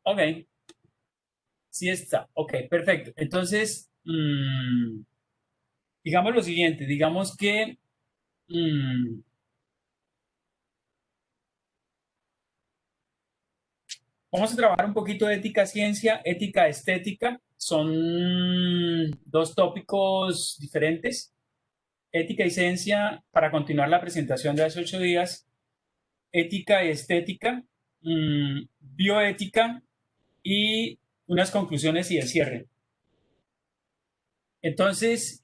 Ok, sí está. Ok, perfecto. Entonces, digamos lo siguiente, digamos que mm, vamos a trabajar un poquito de ética, ciencia, ética, estética. Son dos tópicos diferentes. Ética y ciencia, para continuar la presentación de hace 8 días. Ética y estética, bioética y unas conclusiones y el cierre. Entonces,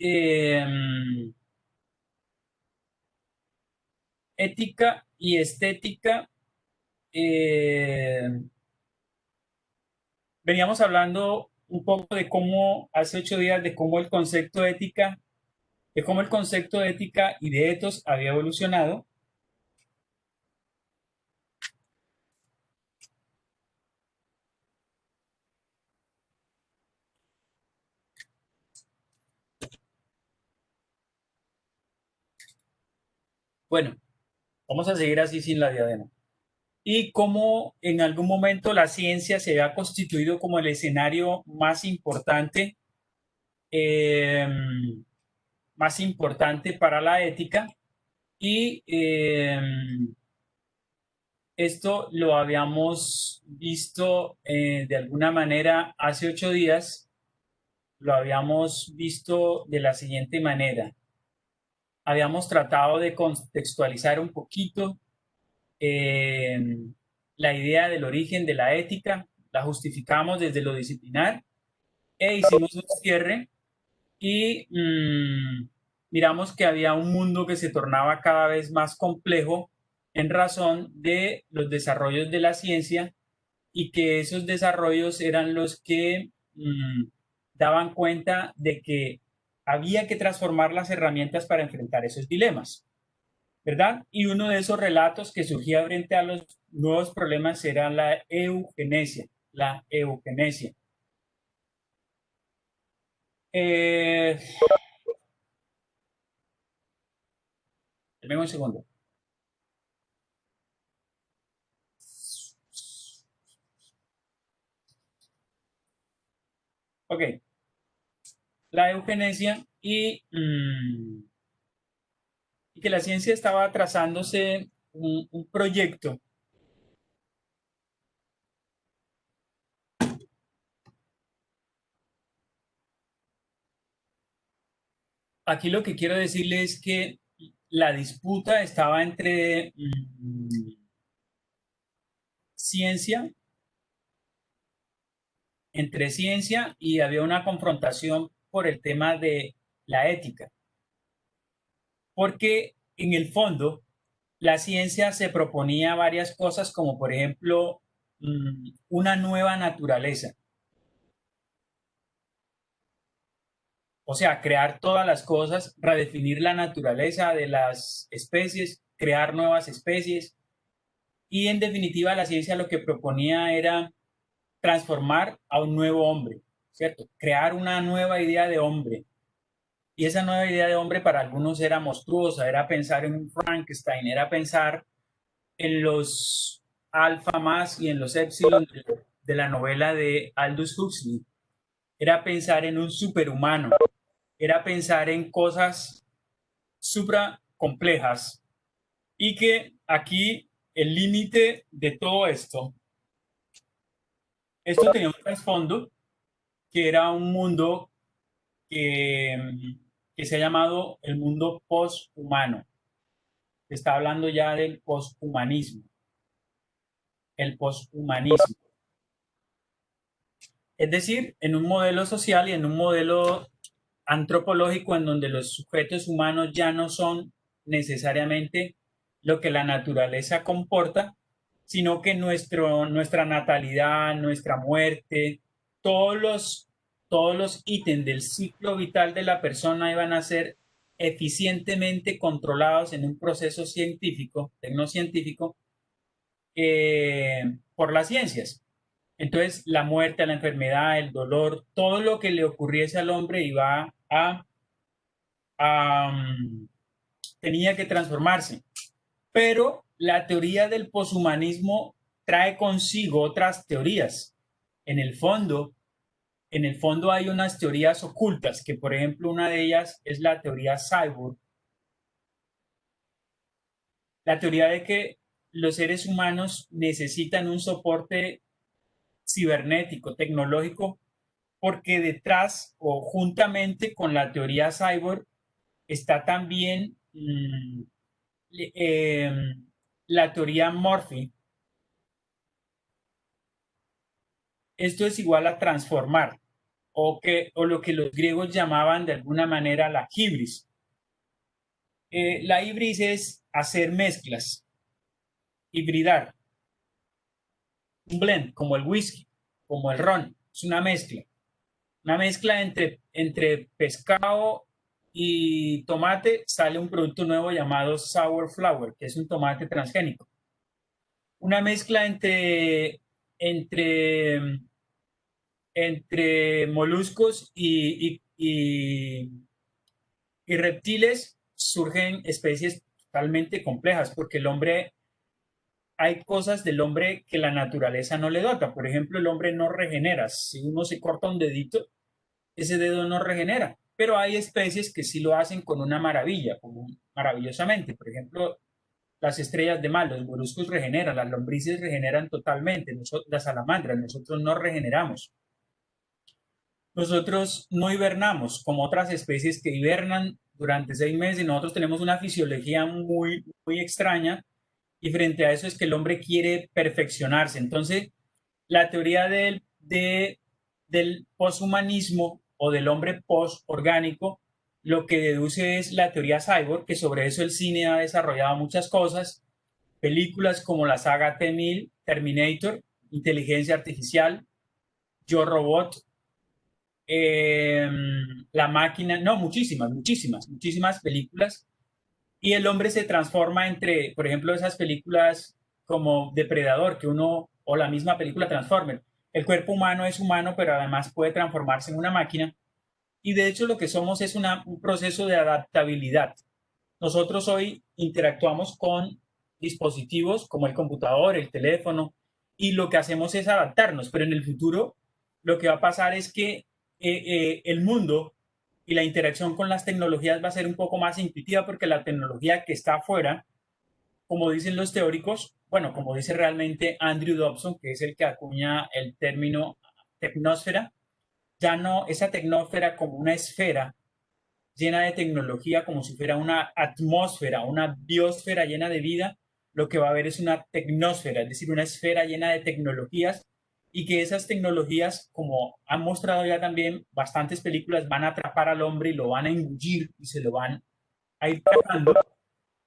ética y estética, eh, veníamos hablando un poco de cómo, hace 8 días, de cómo el concepto de ética, de cómo el concepto de ética y de etos había evolucionado. Bueno, vamos a seguir así sin la diadema. Y cómo en algún momento la ciencia se había constituido como el escenario eh, más importante para la ética. Y esto lo habíamos visto de alguna manera hace 8 días, lo habíamos visto de la siguiente manera. Habíamos tratado de contextualizar un poquito eh, la idea del origen de la ética, la justificamos desde lo disciplinar e hicimos un cierre y miramos que había un mundo que se tornaba cada vez más complejo en razón de los desarrollos de la ciencia y que esos desarrollos eran los que daban cuenta de que había que transformar las herramientas para enfrentar esos dilemas, ¿verdad? Y uno de esos relatos que surgía frente a los nuevos problemas era la eugenesia, la eugenesia. Eh, Deme un segundo. Ok, la eugenesia y que la ciencia estaba trazándose un proyecto. Aquí lo que quiero decirle es que la disputa estaba entre ciencia, ciencia y había una confrontación por el tema de la ética, porque en el fondo la ciencia se proponía varias cosas como por ejemplo una nueva naturaleza. O sea, crear todas las cosas, redefinir la naturaleza de las especies, crear nuevas especies. Y en definitiva, la ciencia lo que proponía era transformar a un nuevo hombre, ¿cierto? Crear una nueva idea de hombre. Y esa nueva idea de hombre para algunos era monstruosa, era pensar en un Frankenstein, era pensar en los alfa más y en los epsilon de la novela de Aldous Huxley. Era pensar en un superhumano, era pensar en cosas supra complejas y que aquí el límite de todo esto tenía un trasfondo que era un mundo que se ha llamado el mundo posthumano. Se está hablando ya del poshumanismo, el poshumanismo. Es decir, en un modelo social y en un modelo antropológico en donde los sujetos humanos ya no son necesariamente lo que la naturaleza comporta, sino que nuestra natalidad, nuestra muerte, todos los, todos los ítems del ciclo vital de la persona iban a ser eficientemente controlados en un proceso científico, tecnocientífico, por las ciencias. Entonces, la muerte, la enfermedad, el dolor, todo lo que le ocurriese al hombre iba a tenía que transformarse. Pero la teoría del poshumanismo trae consigo otras teorías. En el fondo, en el fondo hay unas teorías ocultas, que por ejemplo una de ellas es la teoría cyborg, la teoría de que los seres humanos necesitan un soporte cibernético, tecnológico, porque detrás o juntamente con la teoría cyborg está también eh, la teoría Morphy. Esto es igual a transformar, o lo que los griegos llamaban de alguna manera la hibris. La hibris es hacer mezclas, hibridar, un blend, como el whisky, como el ron, es una mezcla entre pescado y tomate, sale un producto nuevo llamado sour flower, que es un tomate transgénico. Una mezcla entre, entre moluscos y reptiles, surgen especies totalmente complejas, porque el hombre, hay cosas del hombre que la naturaleza no le dota. Por ejemplo, el hombre no regenera. Si uno se corta un dedito, ese dedo no regenera. Pero hay especies que sí lo hacen con una maravilla, como maravillosamente. Por ejemplo, las estrellas de mar, los moluscos regeneran, las lombrices regeneran totalmente, las salamandras, nosotros no regeneramos. Nosotros no hibernamos como otras especies que hibernan durante 6 meses y nosotros tenemos una fisiología muy extraña y frente a eso es que el hombre quiere perfeccionarse. Entonces, la teoría del poshumanismo o del hombre post-orgánico lo que deduce es la teoría cyborg, que sobre eso el cine ha desarrollado muchas cosas, películas como la saga T-1000, Terminator, Inteligencia Artificial, Yo Robot, eh, La Máquina, no, muchísimas películas. Y el hombre se transforma entre, por ejemplo, esas películas como Depredador, que uno, o la misma película Transformer. El cuerpo humano es humano, pero además puede transformarse en una máquina. Y de hecho lo que somos es un proceso de adaptabilidad. Nosotros hoy interactuamos con dispositivos como el computador, el teléfono, y lo que hacemos es adaptarnos, pero en el futuro lo que va a pasar es que el mundo y la interacción con las tecnologías va a ser un poco más intuitiva porque la tecnología que está afuera, como dicen los teóricos, bueno, como dice realmente Andrew Dobson, que es el que acuña el término tecnósfera, ya no esa tecnósfera como una esfera llena de tecnología, como si fuera una atmósfera, una biosfera llena de vida, lo que va a haber es una tecnósfera, es decir, una esfera llena de tecnologías y que esas tecnologías, como han mostrado ya también bastantes películas, van a atrapar al hombre y lo van a engullir y se lo van a ir tragando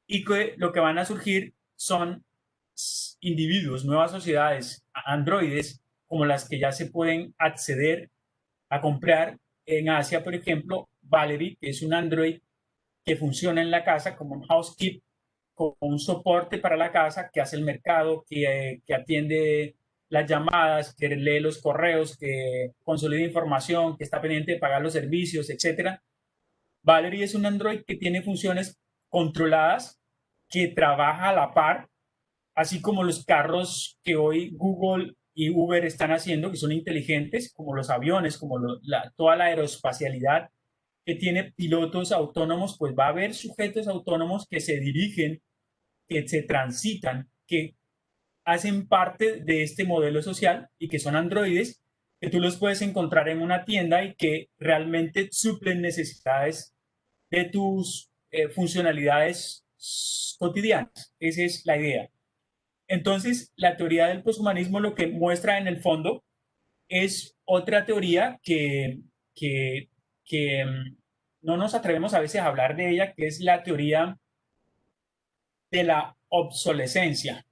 y que lo que van a surgir son individuos, nuevas sociedades, androides, como las que ya se pueden acceder a comprar en Asia, por ejemplo, Valerie, que es un Android que funciona en la casa como un housekeep, como un soporte para la casa, que hace el mercado, que atiende las llamadas, que lee los correos, que consolida información, que está pendiente de pagar los servicios, etcétera. Valerie es un Android que tiene funciones controladas, que trabaja a la par, así como los carros que hoy Google y Uber están haciendo, que son inteligentes, como los aviones, como toda la aeroespacialidad que tiene pilotos autónomos, pues va a haber sujetos autónomos que se dirigen, que se transitan, que hacen parte de este modelo social y que son androides, que tú los puedes encontrar en una tienda y que realmente suplen necesidades de tus funcionalidades cotidianas. Esa es la idea. Entonces, la teoría del poshumanismo lo que muestra en el fondo es otra teoría que no nos atrevemos a veces a hablar de ella, que es la teoría de la obsolescencia.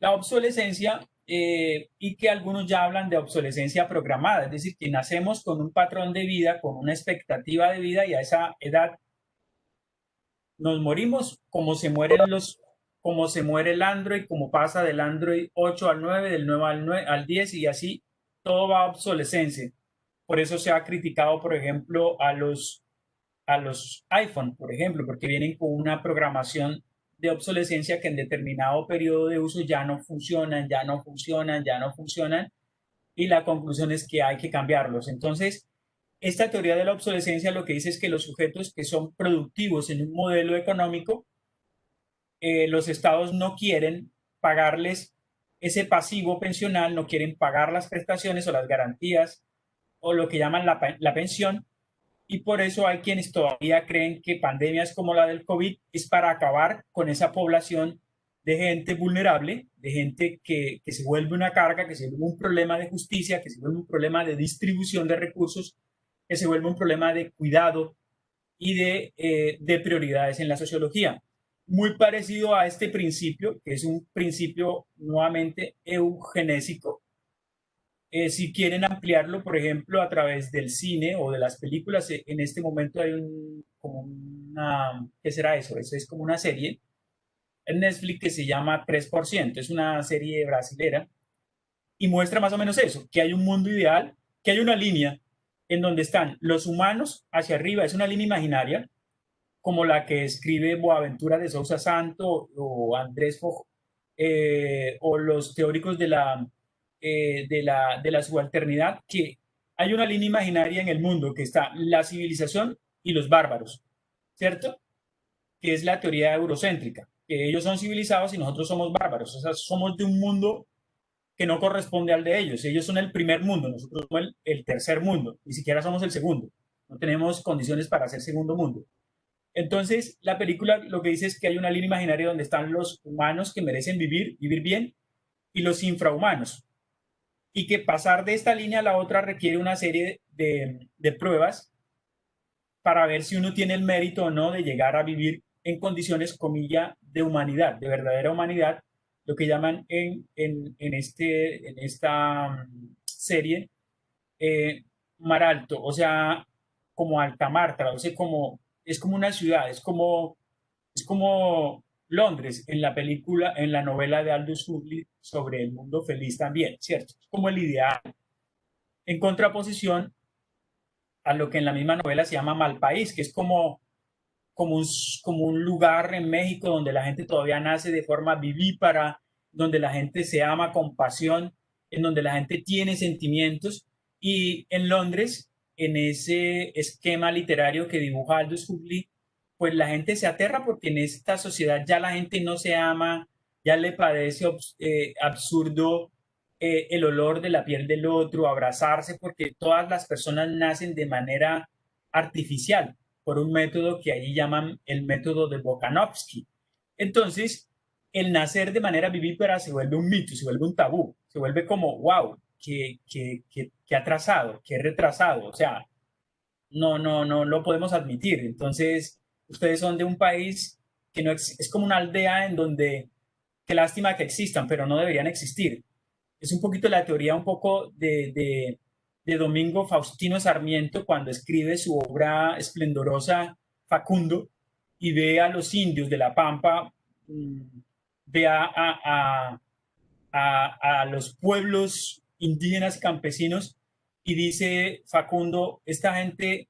La obsolescencia, y que algunos ya hablan de obsolescencia programada, es decir, que nacemos con un patrón de vida, con una expectativa de vida y a esa edad nos morimos como se muere el Android, como pasa del Android 8 al 9, del 9 al 10 y así todo va a obsolescencia. Por eso se ha criticado, por ejemplo, a los iPhone, por ejemplo, porque vienen con una programación de obsolescencia que en determinado periodo de uso ya no funcionan, ya no funcionan, ya no funcionan, y la conclusión es que hay que cambiarlos. Entonces, esta teoría de la obsolescencia lo que dice es que los sujetos que son productivos en un modelo económico, los estados no quieren pagarles ese pasivo pensional, no quieren pagar las prestaciones o las garantías o lo que llaman la pensión, y por eso hay quienes todavía creen que pandemias como la del COVID es para acabar con esa población de gente vulnerable, de gente que se vuelve una carga, que se vuelve un problema de justicia, que se vuelve un problema de distribución de recursos, que se vuelve un problema de cuidado y de prioridades en la sociología. Muy parecido a este principio, que es un principio nuevamente eugenésico. Si quieren ampliarlo, por ejemplo, a través del cine o de las películas, en este momento hay como una, ¿qué será eso? Eso es como una serie en Netflix que se llama 3%. Es una serie brasilera y muestra más o menos eso, que hay un mundo ideal, que hay una línea en donde están los humanos hacia arriba, es una línea imaginaria, como la que escribe Boaventura de Sousa Santo o Andrés Fojo, o los teóricos de la subalternidad, que hay una línea imaginaria en el mundo que está la civilización y los bárbaros, ¿cierto? Que es la teoría eurocéntrica, que ellos son civilizados y nosotros somos bárbaros, o sea, somos de un mundo que no corresponde al de ellos. Ellos son el primer mundo, nosotros somos el tercer mundo, ni siquiera somos el segundo. No tenemos condiciones para ser segundo mundo. Entonces, la película lo que dice es que hay una línea imaginaria donde están los humanos que merecen vivir, vivir bien, y los infrahumanos. Y que pasar de esta línea a la otra requiere una serie de pruebas para ver si uno tiene el mérito o no de llegar a vivir en condiciones, comilla, de humanidad, de verdadera humanidad, lo que llaman en esta serie mar alto, o sea, como alta mar, traduce como, es como una ciudad, es como Londres en la película, en la novela de Aldous Huxley sobre el mundo feliz también, ¿cierto? Es como el ideal, en contraposición a lo que en la misma novela se llama Malpaís, que es como un lugar en México donde la gente todavía nace de forma vivípara, donde la gente se ama con pasión, en donde la gente tiene sentimientos. Y en Londres, en ese esquema literario que dibuja Aldous Huxley, pues la gente se aterra porque en esta sociedad ya la gente no se ama, ya le parece absurdo el olor de la piel del otro, abrazarse, porque todas las personas nacen de manera artificial por un método que allí llaman el método de Bokanovsky. Entonces, el nacer de manera vivípara se vuelve un mito, se vuelve un tabú, se vuelve como, wow, que atrasado, que retrasado, o sea, no lo podemos admitir. Entonces, ustedes son de un país que no es como una aldea en donde, qué lástima que existan, pero no deberían existir. Es un poquito la teoría un poco de Domingo Faustino Sarmiento cuando escribe su obra esplendorosa Facundo y ve a los indios de la Pampa, mm, ve a los pueblos indígenas y campesinos y dice Facundo, esta gente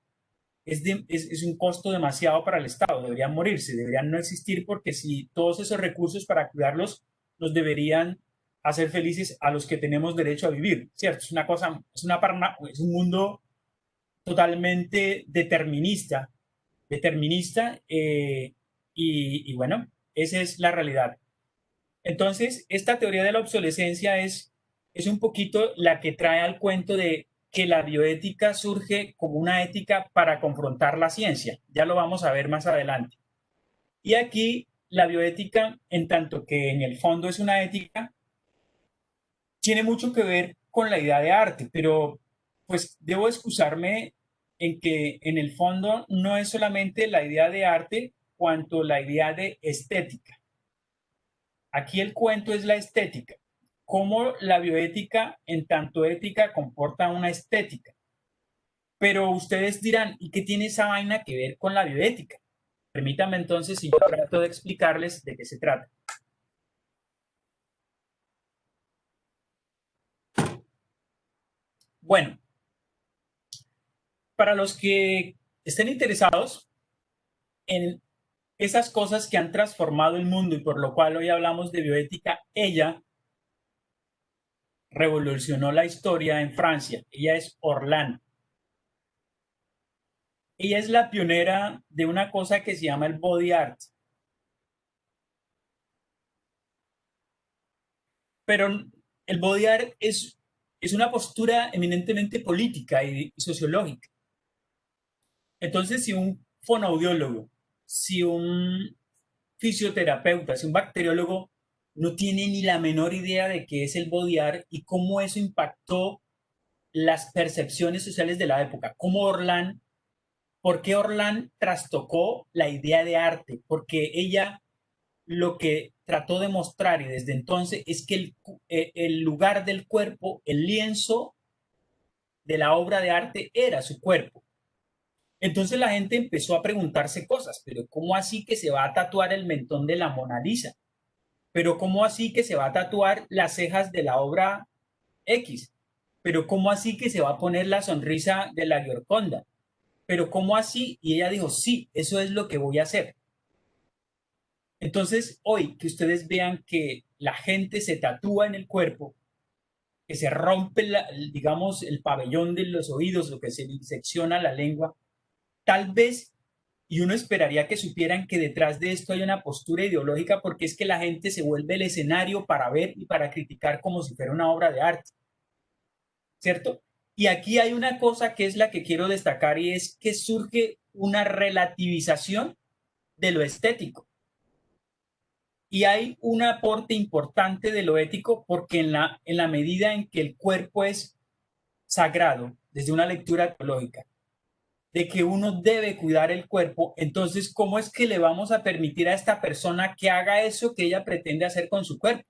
es un costo demasiado para el Estado, deberían morirse, deberían no existir porque si todos esos recursos para cuidarlos nos deberían hacer felices a los que tenemos derecho a vivir, ¿cierto? Es una cosa, es un mundo totalmente determinista y bueno, esa es la realidad. Entonces, esta teoría de la obsolescencia es un poquito la que trae al cuento de que la bioética surge como una ética para confrontar la ciencia. Ya lo vamos a ver más adelante. Y aquí la bioética, en tanto que en el fondo es una ética, tiene mucho que ver con la idea de arte, pero pues debo excusarme en que en el fondo no es solamente la idea de arte cuanto la idea de estética. Aquí el cuento es la estética, cómo la bioética en tanto ética comporta una estética. Pero ustedes dirán, ¿y qué tiene esa vaina que ver con la bioética? Permítanme entonces si yo trato de explicarles de qué se trata. Bueno, para los que estén interesados en esas cosas que han transformado el mundo y por lo cual hoy hablamos de bioética, ella revolucionó la historia en Francia. Ella es Orlan. Ella es la pionera de una cosa que se llama el body art. Pero el body art es una postura eminentemente política y sociológica. Entonces, si un fonoaudiólogo, si un fisioterapeuta, si un bacteriólogo no tiene ni la menor idea de qué es el body art y cómo eso impactó las percepciones sociales de la época, cómo Orlan, por qué Orlan trastocó la idea de arte, porque ella lo que trató de mostrar y desde entonces es que el lugar del cuerpo, el lienzo de la obra de arte era su cuerpo. Entonces la gente empezó a preguntarse cosas, pero ¿cómo así que se va a tatuar el mentón de la Mona Lisa? Pero ¿cómo así que se va a tatuar las cejas de la obra X? Pero ¿cómo así que se va a poner la sonrisa de la Gioconda? Pero ¿cómo así? Y ella dijo, sí, eso es lo que voy a hacer. Entonces, hoy que ustedes vean que la gente se tatúa en el cuerpo, que se rompe, digamos, el pabellón de los oídos, lo que se disecciona la lengua, tal vez, y uno esperaría que supieran que detrás de esto hay una postura ideológica porque es que la gente se vuelve el escenario para ver y para criticar como si fuera una obra de arte, ¿cierto? Y aquí hay una cosa que es la que quiero destacar y es que surge una relativización de lo estético. Y hay un aporte importante de lo ético porque en la medida en que el cuerpo es sagrado, desde una lectura teológica, de que uno debe cuidar el cuerpo, entonces, ¿cómo es que le vamos a permitir a esta persona que haga eso que ella pretende hacer con su cuerpo?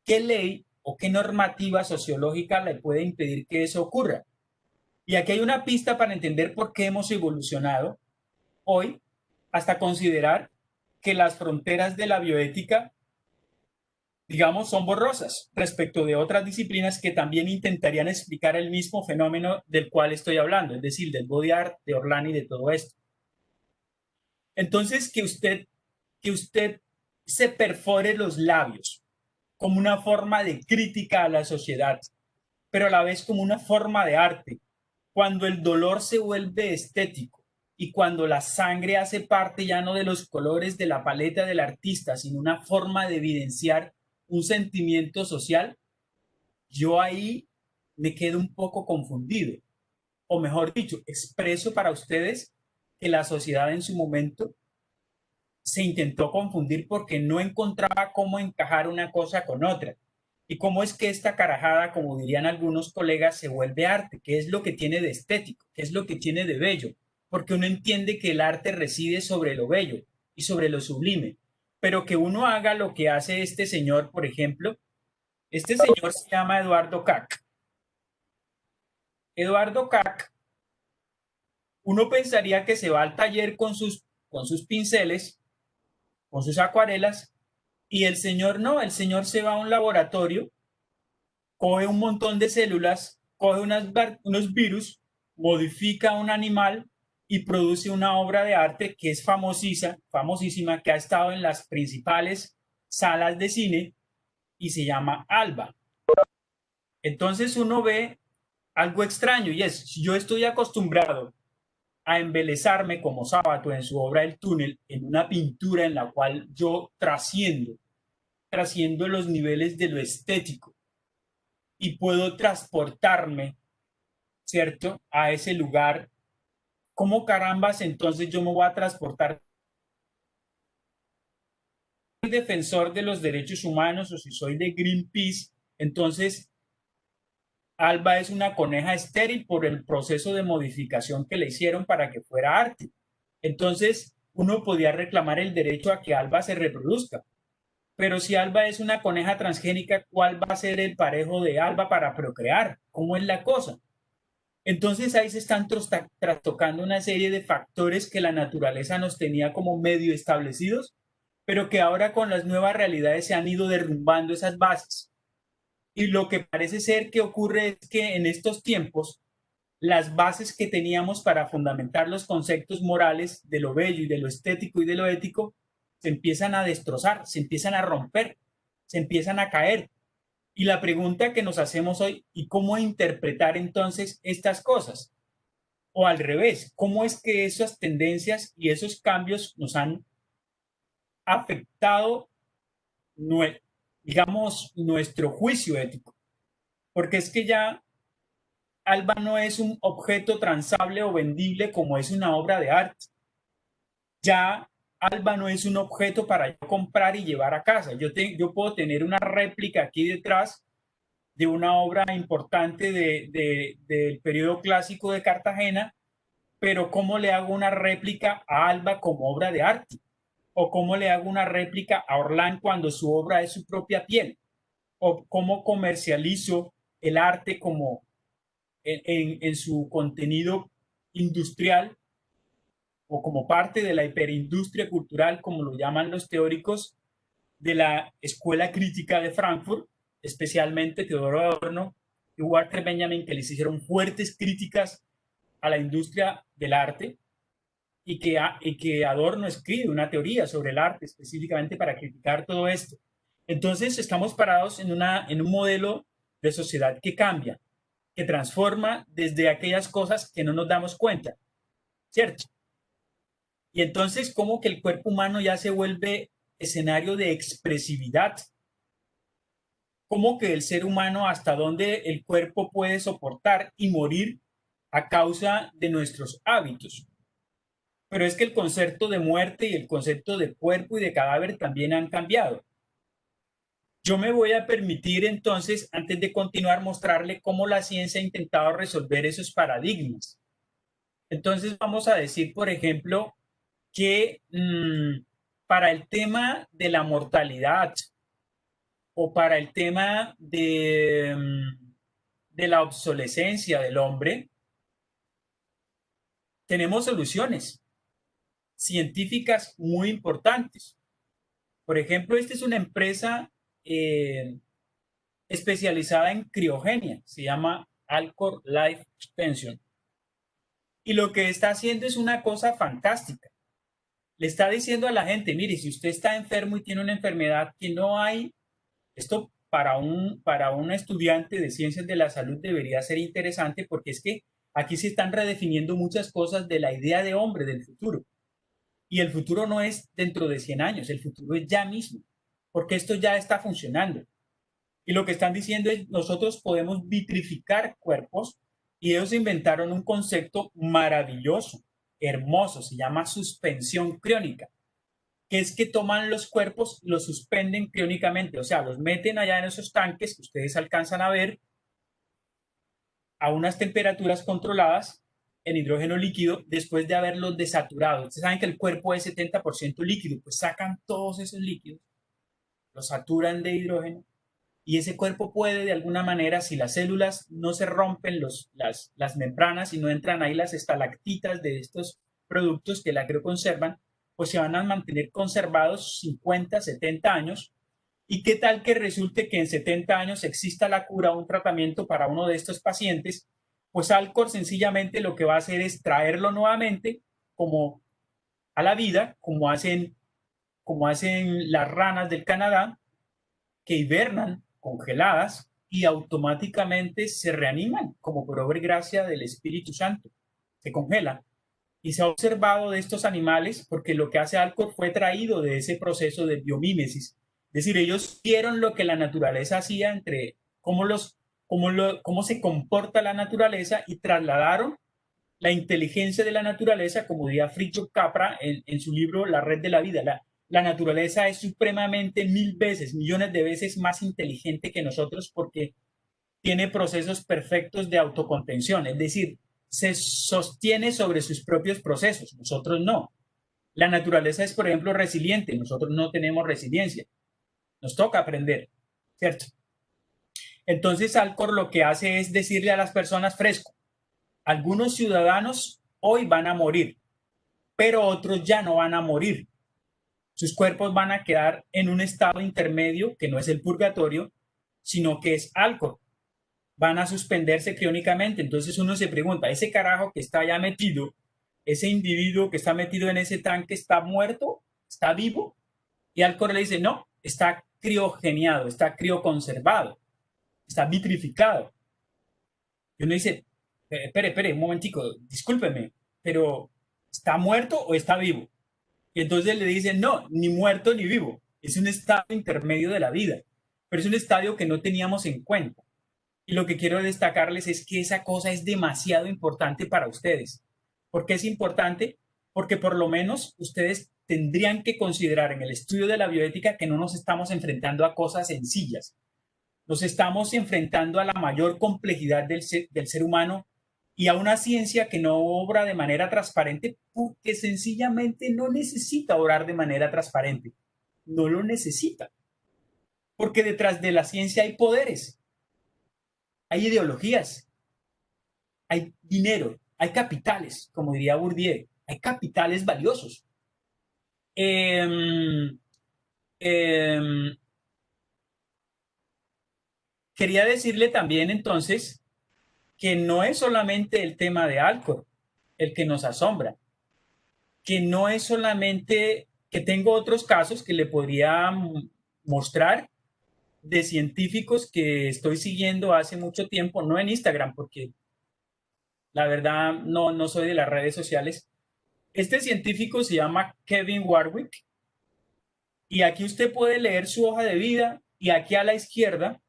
¿Qué ley o qué normativa sociológica le puede impedir que eso ocurra? Y aquí hay una pista para entender por qué hemos evolucionado hoy hasta considerar que las fronteras de la bioética, digamos, son borrosas respecto de otras disciplinas que también intentarían explicar el mismo fenómeno del cual estoy hablando, es decir, del body art, de Orlan y de todo esto. Entonces, que usted se perfore los labios como una forma de crítica a la sociedad, pero a la vez como una forma de arte, cuando el dolor se vuelve estético y cuando la sangre hace parte ya no de los colores de la paleta del artista, sino una forma de evidenciar un sentimiento social, yo ahí me quedo un poco confundido. O mejor dicho, expreso para ustedes que la sociedad en su momento se intentó confundir porque no encontraba cómo encajar una cosa con otra. Y cómo es que esta carajada, como dirían algunos colegas, se vuelve arte, qué es lo que tiene de estético, qué es lo que tiene de bello, porque uno entiende que el arte reside sobre lo bello y sobre lo sublime, pero que uno haga lo que hace este señor, por ejemplo, este señor se llama Eduardo Kac. Eduardo Kac, uno pensaría que se va al taller con sus pinceles, con sus acuarelas, y el señor no, el señor se va a un laboratorio, coge un montón de células, coge unos virus, modifica un animal y produce una obra de arte que es famosísima, que ha estado en las principales salas de cine y se llama Alba. Entonces uno ve algo extraño y es, si yo estoy acostumbrado a embelezarme como Sábato en su obra El túnel, en una pintura en la cual yo trasciendo los niveles de lo estético y puedo transportarme, ¿cierto?, a ese lugar. ¿Cómo carambas entonces yo me voy a transportar? ¿Soy defensor de los derechos humanos o si soy de Greenpeace? Entonces, Alba es una coneja estéril por el proceso de modificación que le hicieron para que fuera arte. Entonces, uno podía reclamar el derecho a que Alba se reproduzca. Pero si Alba es una coneja transgénica, ¿cuál va a ser el parejo de Alba para procrear? ¿Cómo es la cosa? Entonces ahí se están trastocando una serie de factores que la naturaleza nos tenía como medio establecidos, pero que ahora con las nuevas realidades se han ido derrumbando esas bases. Y lo que parece ser que ocurre es que en estos tiempos las bases que teníamos para fundamentar los conceptos morales de lo bello y de lo estético y de lo ético se empiezan a destrozar, se empiezan a romper, se empiezan a caer. Y la pregunta que nos hacemos hoy, ¿y cómo interpretar entonces estas cosas? O al revés, ¿cómo es que esas tendencias y esos cambios nos han afectado, digamos, nuestro juicio ético? Porque es que ya Alba no es un objeto transable o vendible como es una obra de arte. Ya Alba no es un objeto para yo comprar y llevar a casa. Yo puedo tener una réplica aquí detrás de una obra importante del periodo clásico de Cartagena, pero ¿cómo le hago una réplica a Alba como obra de arte? ¿O cómo le hago una réplica a Orlán cuando su obra es su propia piel? ¿O cómo comercializo el arte como en su contenido industrial o como parte de la hiperindustria cultural, como lo llaman los teóricos de la Escuela Crítica de Frankfurt, especialmente Teodoro Adorno y Walter Benjamin, que les hicieron fuertes críticas a la industria del arte y que Adorno escribe una teoría sobre el arte específicamente para criticar todo esto. Entonces estamos parados en un modelo de sociedad que cambia, que transforma desde aquellas cosas que no nos damos cuenta, ¿cierto? Y entonces como que el cuerpo humano ya se vuelve escenario de expresividad, como que el ser humano hasta dónde el cuerpo puede soportar y morir a causa de nuestros hábitos. Pero es que el concepto de muerte y el concepto de cuerpo y de cadáver también han cambiado. Yo me voy a permitir entonces, antes de continuar, mostrarle cómo la ciencia ha intentado resolver esos paradigmas. Entonces vamos a decir, por ejemplo, que para el tema de la mortalidad o para el tema de la obsolescencia del hombre, tenemos soluciones científicas muy importantes. Por ejemplo, esta es una empresa eh, especializada en criogenia, se llama Alcor Life Extension. Y lo que está haciendo es una cosa fantástica. Le está diciendo a la gente, mire, si usted está enfermo y tiene una enfermedad que no hay, esto para un estudiante de ciencias de la salud debería ser interesante porque es que aquí se están redefiniendo muchas cosas de la idea de hombre del futuro. Y el futuro no es dentro de 100 años, el futuro es ya mismo, porque esto ya está funcionando. Y lo que están diciendo es, nosotros podemos vitrificar cuerpos y ellos inventaron un concepto maravilloso, hermoso, se llama suspensión criónica, que es que toman los cuerpos y los suspenden criónicamente, o sea, los meten allá en esos tanques que ustedes alcanzan a ver a unas temperaturas controladas en hidrógeno líquido después de haberlos desaturado. Ustedes saben que el cuerpo es 70% líquido, pues sacan todos esos líquidos, los saturan de hidrógeno y ese cuerpo puede de alguna manera, si las células no se rompen las membranas y no entran ahí las estalactitas de estos productos que la crioconservan, pues se van a mantener conservados 50, 70 años. ¿Y qué tal que resulte que en 70 años exista la cura o un tratamiento para uno de estos pacientes? Pues Alcor sencillamente lo que va a hacer es traerlo nuevamente como a la vida, como hacen las ranas del Canadá, que hibernan congeladas y automáticamente se reaniman, como por obra y gracia del Espíritu Santo. Se congelan. Y se ha observado de estos animales, porque lo que hace Alcor fue traído de ese proceso de biomímesis. Es decir, ellos vieron lo que la naturaleza hacía entre cómo se comporta la naturaleza y trasladaron la inteligencia de la naturaleza, como diría Fritjof Capra en su libro La red de la vida. La naturaleza es supremamente 1000 veces, millones de veces más inteligente que nosotros porque tiene procesos perfectos de autocontención, es decir, se sostiene sobre sus propios procesos, nosotros no. La naturaleza es, por ejemplo, resiliente, nosotros no tenemos resiliencia, nos toca aprender, ¿cierto? Entonces, Alcor lo que hace es decirle a las personas fresco, algunos ciudadanos hoy van a morir, pero otros ya no van a morir. Sus cuerpos van a quedar en un estado intermedio que no es el purgatorio, sino que es Alcor. van a suspenderse criónicamente. Entonces uno se pregunta, ¿ese carajo que está allá metido, ese individuo que está metido en ese tanque, está muerto? ¿Está vivo? Y Alcor le dice, no, está criogeniado, está crioconservado, está vitrificado. Y uno dice, espere, un momentico, discúlpeme, pero ¿está muerto o está vivo? Y entonces le dicen, no, ni muerto ni vivo, es un estado intermedio de la vida, pero es un estadio que no teníamos en cuenta. Y lo que quiero destacarles es que esa cosa es demasiado importante para ustedes. ¿Por qué es importante? Porque por lo menos ustedes tendrían que considerar en el estudio de la bioética que no nos estamos enfrentando a cosas sencillas. Nos estamos enfrentando a la mayor complejidad del ser humano y a una ciencia que no obra de manera transparente porque sencillamente no necesita obrar de manera transparente. No lo necesita. Porque detrás de la ciencia hay poderes, hay ideologías, hay dinero, hay capitales, como diría Bourdieu, hay capitales valiosos. Eh, eh, Quería decirle también entonces que no es solamente el tema de Alcor el que nos asombra, que no es solamente que tengo otros casos que le podría mostrar de científicos que estoy siguiendo hace mucho tiempo, no en Instagram, porque la verdad no soy de las redes sociales. Este científico se llama Kevin Warwick y aquí usted puede leer su hoja de vida y aquí a la izquierda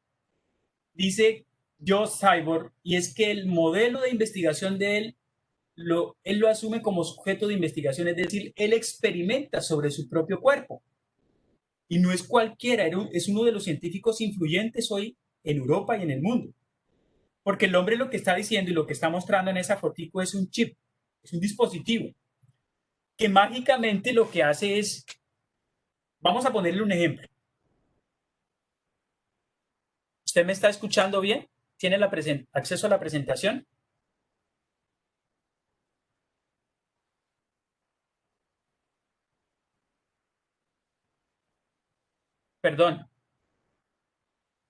dice Yo Cyborg y es que el modelo de investigación de él lo asume como sujeto de investigación, es decir, él experimenta sobre su propio cuerpo. Y no es cualquiera, es uno de los científicos influyentes hoy en Europa y en el mundo. Porque el hombre lo que está diciendo y lo que está mostrando en esa fotico es un chip, es un dispositivo, que mágicamente lo que hace es, vamos a ponerle un ejemplo. ¿Usted me está escuchando bien? ¿Tiene acceso a la presentación? Perdón,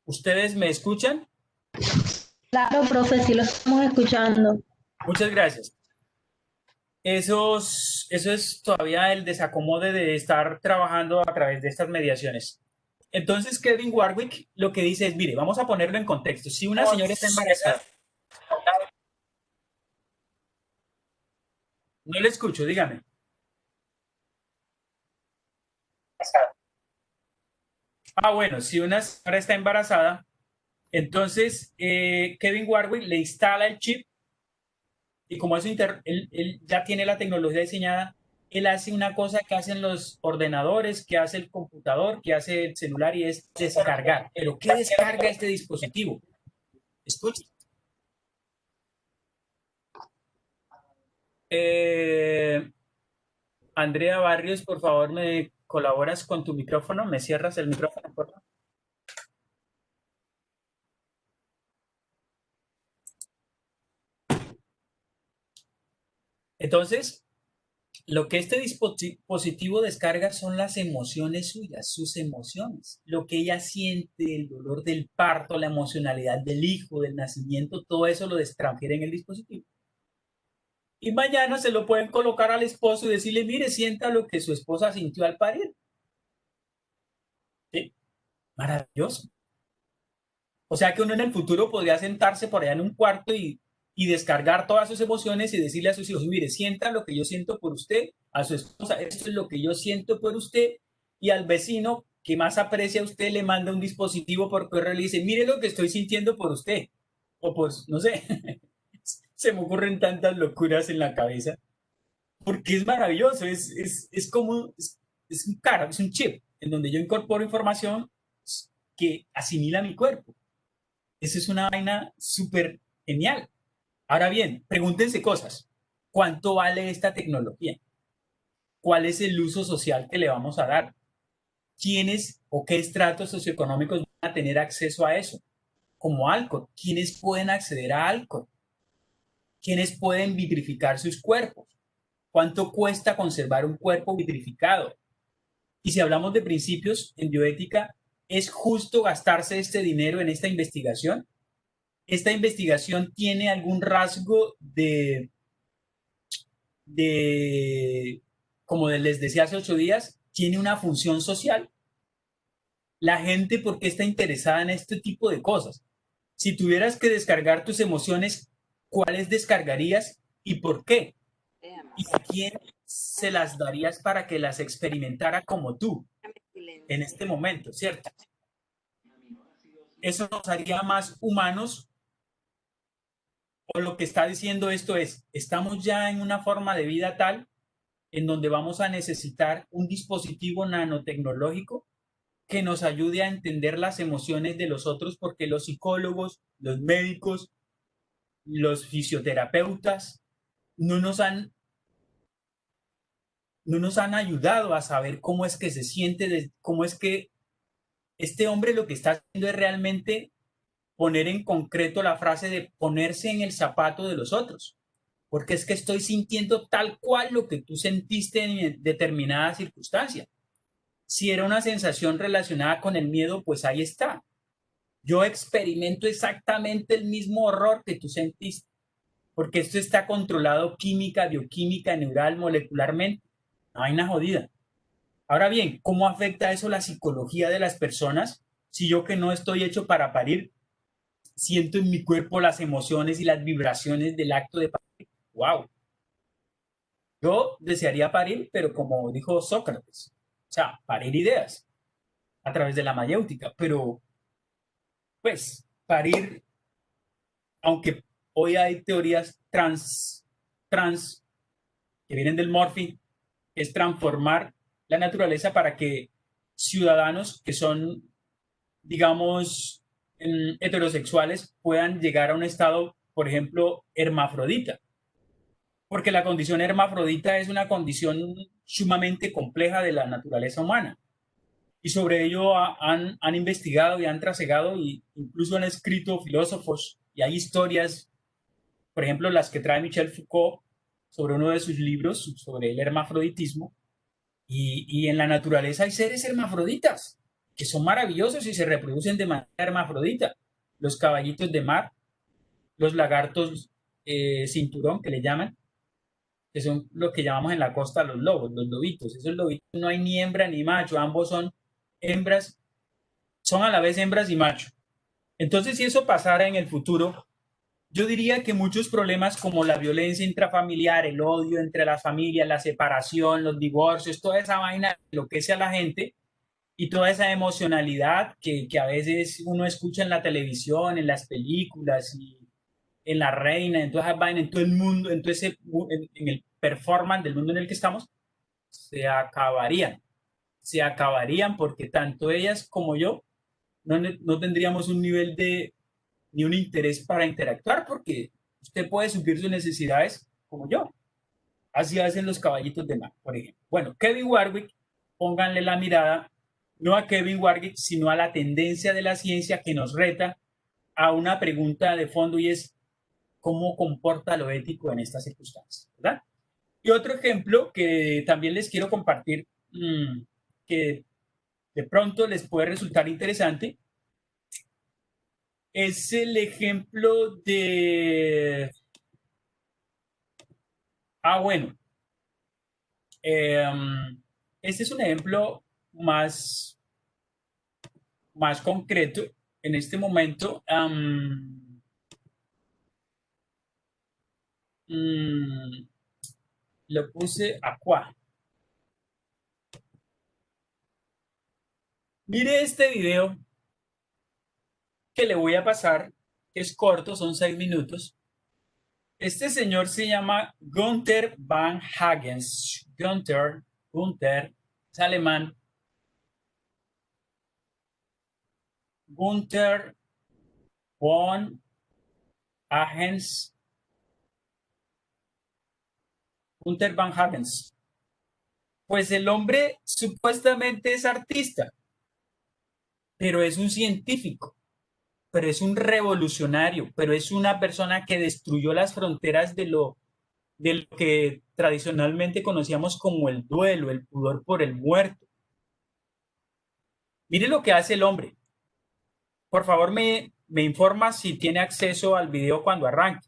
¿ustedes me escuchan? Claro, profe, sí lo estamos escuchando. Muchas gracias. Eso es todavía el desacomode de estar trabajando a través de estas mediaciones. Entonces, Kevin Warwick lo que dice es, mire, vamos a ponerlo en contexto. Si una señora está embarazada, no le escucho, dígame. Bueno, si una señora está embarazada, entonces Kevin Warwick le instala el chip y como eso él ya tiene la tecnología diseñada, él hace una cosa que hacen los ordenadores, que hace el computador, que hace el celular y es descargar. ¿Pero qué descarga este dispositivo? Escuche. Eh, Andrea Barrios, por favor, me colaboras con tu micrófono. ¿Me cierras el micrófono, por favor? Entonces, lo que este dispositivo descarga son las emociones suyas, sus emociones, lo que ella siente, el dolor del parto, la emocionalidad del hijo, del nacimiento, todo eso lo transfiere en el dispositivo. Y mañana se lo pueden colocar al esposo y decirle, mire, sienta lo que su esposa sintió al parir. ¿Sí? Maravilloso. O sea que uno en el futuro podría sentarse por allá en un cuarto y descargar todas sus emociones y decirle a sus hijos, mire, sienta lo que yo siento por usted, a su esposa, esto es lo que yo siento por usted, y al vecino que más aprecia a usted le manda un dispositivo por correo y le dice, mire lo que estoy sintiendo por usted. O pues, no sé, se me ocurren tantas locuras en la cabeza, porque es maravilloso, es como, es un cara, es un chip en donde yo incorporo información que asimila mi cuerpo. Eso es una vaina súper genial. Ahora bien, pregúntense cosas. ¿Cuánto vale esta tecnología? ¿Cuál es el uso social que le vamos a dar? ¿Quiénes o qué estratos socioeconómicos van a tener acceso a eso? Como Alcor. ¿Quiénes pueden acceder a Alcor? ¿Quiénes pueden vitrificar sus cuerpos? ¿Cuánto cuesta conservar un cuerpo vitrificado? Y si hablamos de principios en bioética, ¿es justo gastarse este dinero en esta investigación? esta investigación tiene algún rasgo de, como les decía hace 8 días, tiene una función social. La gente, ¿por qué está interesada en este tipo de cosas? Si tuvieras que descargar tus emociones, ¿cuáles descargarías y por qué? ¿Y a quién se las darías para que las experimentara como tú en este momento, cierto? Eso nos haría más humanos, o lo que está diciendo esto es, estamos ya en una forma de vida tal en donde vamos a necesitar un dispositivo nanotecnológico que nos ayude a entender las emociones de los otros, porque los psicólogos, los médicos, los fisioterapeutas no nos han, no nos han ayudado a saber cómo es que se siente, cómo es que este hombre lo que está haciendo es realmente poner en concreto la frase de ponerse en el zapato de los otros, porque es que estoy sintiendo tal cual lo que tú sentiste en determinada circunstancia. Si era una sensación relacionada con el miedo, pues ahí está. Yo experimento exactamente el mismo horror que tú sentiste, porque esto está controlado química, bioquímica, neural, molecularmente. Una vaina jodida. Ahora bien, ¿cómo afecta eso la psicología de las personas si yo, que no estoy hecho para parir, siento en mi cuerpo las emociones y las vibraciones del acto de parir? ¡Wow! Yo desearía parir, pero como dijo Sócrates, o sea, parir ideas a través de la mayéutica, pero pues parir, aunque hoy hay teorías trans que vienen del morphing, es transformar la naturaleza para que ciudadanos que son, digamos, heterosexuales puedan llegar a un estado, por ejemplo, hermafrodita. Porque la condición hermafrodita es una condición sumamente compleja de la naturaleza humana. Y sobre ello han investigado y han trasegado, y incluso han escrito filósofos, y hay historias, por ejemplo, las que trae Michel Foucault sobre uno de sus libros sobre el hermafroditismo. Y en la naturaleza hay seres hermafroditas que son maravillosos y se reproducen de manera hermafrodita. Los caballitos de mar, los lagartos cinturón, que le llaman, que son lo que llamamos en la costa los lobos, los lobitos. Esos lobitos no hay ni hembra ni macho, ambos son hembras, son a la vez hembras y macho. Entonces, si eso pasara en el futuro, yo diría que muchos problemas como la violencia intrafamiliar, el odio entre las familias, la separación, los divorcios, toda esa vaina enloquece a la gente, y toda esa emocionalidad que a veces uno escucha en la televisión, en las películas, y en La Reina, en todas esas vainas, en todo el mundo, en, todo ese, en el performance del mundo en el que estamos, se acabarían. Se acabarían porque tanto ellas como yo no tendríamos un nivel de ni un interés para interactuar, porque usted puede suplir sus necesidades como yo. Así hacen los caballitos de mar, por ejemplo. Bueno, Kevin Warwick, pónganle la mirada no a Kevin Warwick, sino a la tendencia de la ciencia que nos reta a una pregunta de fondo, y es cómo comporta lo ético en estas circunstancias, ¿verdad? Y otro ejemplo que también les quiero compartir, que de pronto les puede resultar interesante, es el ejemplo de... bueno, este es un ejemplo más concreto en este momento. Lo puse acá. Mire este video que le voy a pasar, que es corto, son 6 minutos. Este señor se llama Gunther Van Hagens. Gunther, es alemán. Gunther von Hagens. Gunther Van Hagens. Pues el hombre supuestamente es artista, pero es un científico, pero es un revolucionario, pero es una persona que destruyó las fronteras de lo que tradicionalmente conocíamos como el duelo, el pudor por el muerto. Mire lo que hace el hombre. Por favor, me informa si tiene acceso al video cuando arranque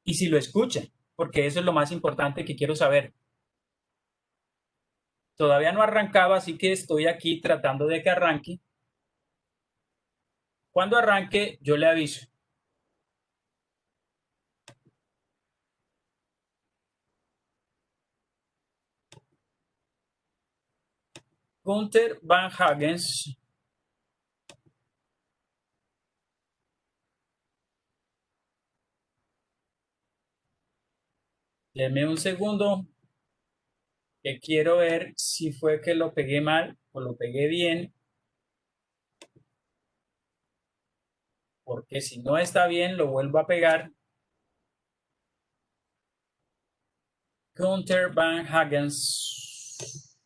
y si lo escucha, porque eso es lo más importante que quiero saber. Todavía no ha arrancado, así que estoy aquí tratando de que arranque. Cuando arranque, yo le aviso. Gunther Van Hagens. Deme un segundo, que quiero ver si fue que lo pegué mal o lo pegué bien. Porque si no está bien, lo vuelvo a pegar. Gunther Van Hagens.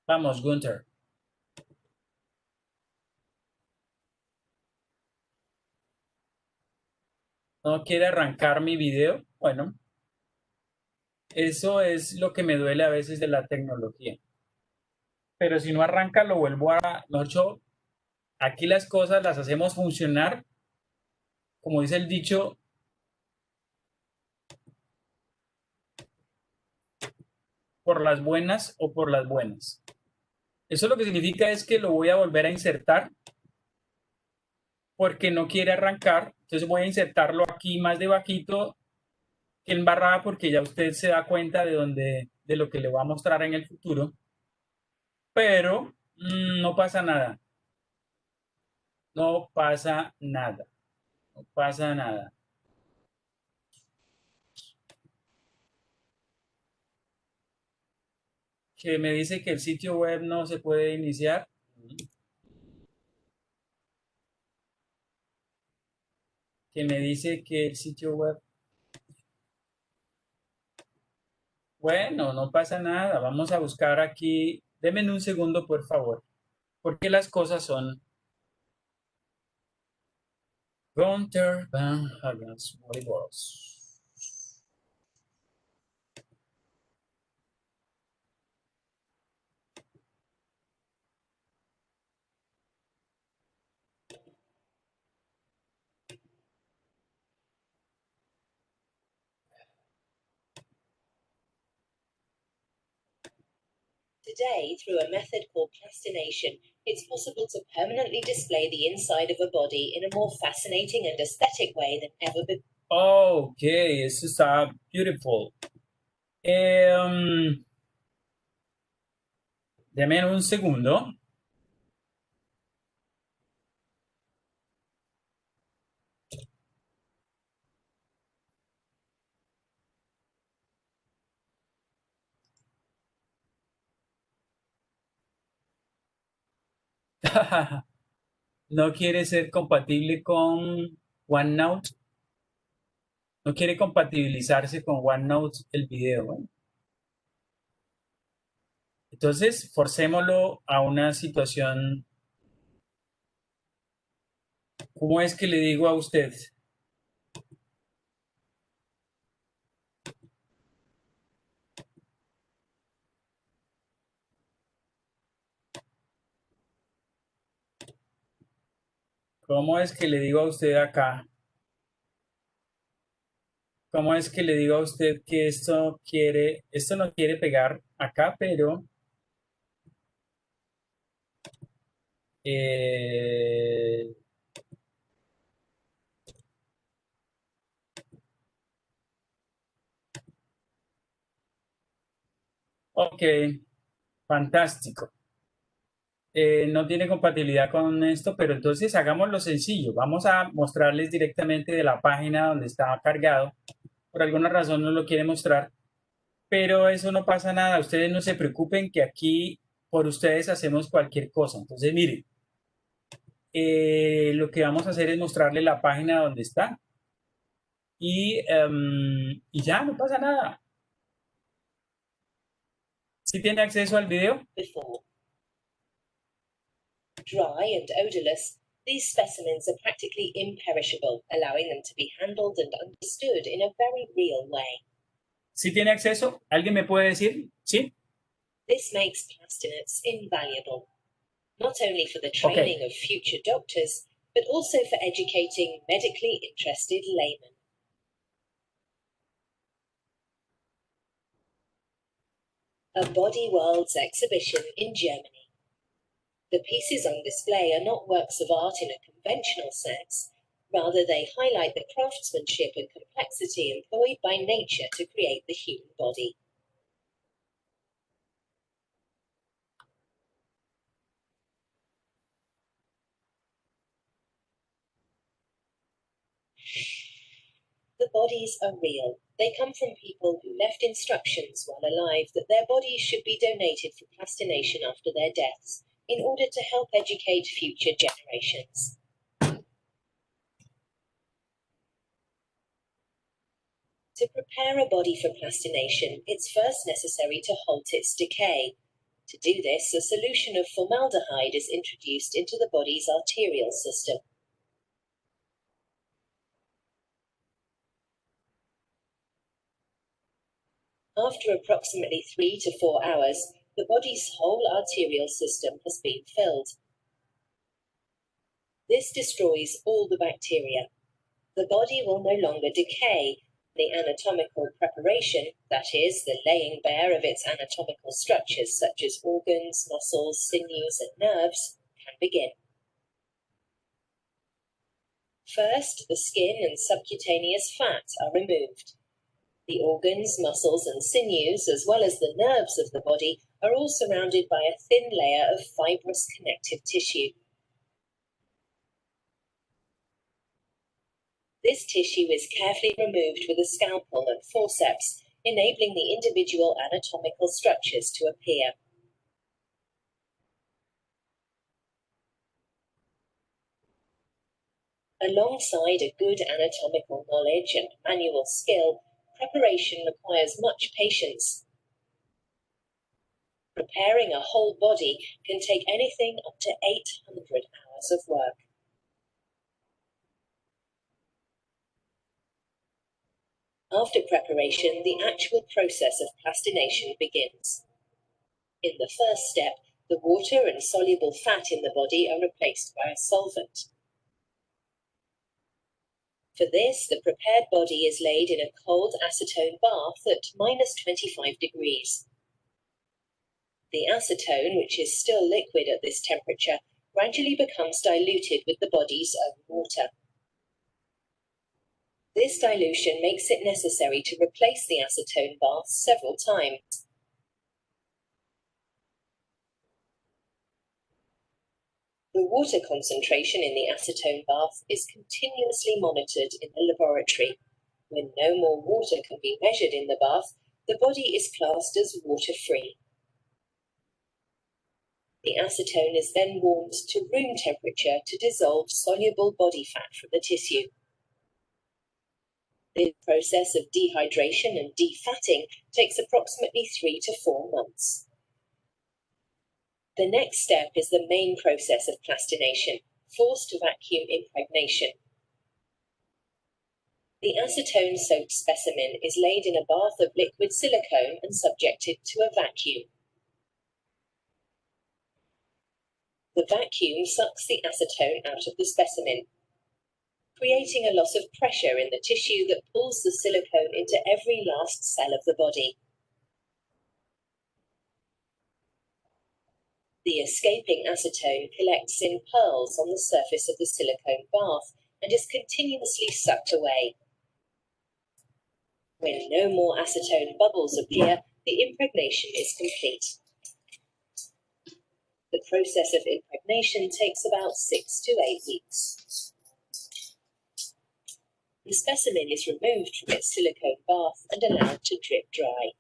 Vamos, Gunther. ¿No quiere arrancar mi video? Bueno, eso es lo que me duele a veces de la tecnología. Pero si no arranca, lo vuelvo a... Nocho, aquí las cosas las hacemos funcionar, como dice el dicho, por las buenas o por las buenas. Eso lo que significa es que lo voy a volver a insertar porque no quiere arrancar. Entonces voy a insertarlo aquí más debajito que en barrada porque ya usted se da cuenta de lo que le voy a mostrar en el futuro. Pero no pasa nada. No pasa nada. No pasa nada. Que me dice que el sitio web no se puede iniciar. Que me dice que el sitio web... Bueno, no pasa nada. Vamos a buscar aquí. Deme un segundo, por favor. Porque las cosas son... Gunther Van Hagens Volleyball. Today, through a method called plastination, it's possible to permanently display the inside of a body in a more fascinating and aesthetic way than ever before. Ok, eso está beautiful. Deme un segundo. No quiere ser compatible con OneNote. No quiere compatibilizarse con OneNote el video. Bueno. Entonces, forcémoslo a una situación. ¿Cómo es que le digo a usted? ¿Cómo es que le digo a usted acá? ¿Cómo es que le digo a usted que esto no quiere pegar acá, pero eh, ok, fantástico. No tiene compatibilidad con esto, pero entonces hagámoslo sencillo. Vamos a mostrarles directamente de la página donde está cargado. Por alguna razón no lo quiere mostrar, pero eso no pasa nada. Ustedes no se preocupen que aquí por ustedes hacemos cualquier cosa. Entonces, miren, lo que vamos a hacer es mostrarle la página donde está y ya, no pasa nada. ¿Sí tiene acceso al video? Before. Dry and odorless, these specimens are practically imperishable, allowing them to be handled and understood in a very real way. ¿Sí tiene acceso? ¿Alguien me puede decir? ¿Sí? This makes plastinates invaluable, not only for the training of future doctors, but also for educating medically interested laymen. A Body Worlds exhibition in Germany. The pieces on display are not works of art in a conventional sense. Rather, they highlight the craftsmanship and complexity employed by nature to create the human body. The bodies are real. They come from people who left instructions while alive that their bodies should be donated for plastination after their deaths, in order to help educate future generations. To prepare a body for plastination, it's first necessary to halt its decay. To do this, a solution of formaldehyde is introduced into the body's arterial system. After approximately 3 to 4 hours, the body's whole arterial system has been filled. This destroys all the bacteria. The body will no longer decay. The anatomical preparation, that is, the laying bare of its anatomical structures such as organs, muscles, sinews, and nerves, can begin. First, the skin and subcutaneous fat are removed. The organs, muscles, and sinews, as well as the nerves of the body, are all surrounded by a thin layer of fibrous connective tissue. This tissue is carefully removed with a scalpel and forceps, enabling the individual anatomical structures to appear. Alongside a good anatomical knowledge and manual skill, preparation requires much patience. Preparing a whole body can take anything up to 800 hours of work. After preparation, the actual process of plastination begins. In the first step, the water and soluble fat in the body are replaced by a solvent. For this, the prepared body is laid in a cold acetone bath at -25 degrees. The acetone, which is still liquid at this temperature, gradually becomes diluted with the body's own water. This dilution makes it necessary to replace the acetone bath several times. The water concentration in the acetone bath is continuously monitored in the laboratory. When no more water can be measured in the bath, the body is classed as water-free. The acetone is then warmed to room temperature to dissolve soluble body fat from the tissue. The process of dehydration and defatting takes approximately 3 to 4 months. The next step is the main process of plastination, forced vacuum impregnation. The acetone-soaked specimen is laid in a bath of liquid silicone and subjected to a vacuum. The vacuum sucks the acetone out of the specimen, creating a loss of pressure in the tissue that pulls the silicone into every last cell of the body. The escaping acetone collects in pearls on the surface of the silicone bath and is continuously sucked away. When no more acetone bubbles appear, the impregnation is complete. The process of impregnation takes about 6 to 8 weeks. The specimen is removed from its silicone bath and allowed to drip dry.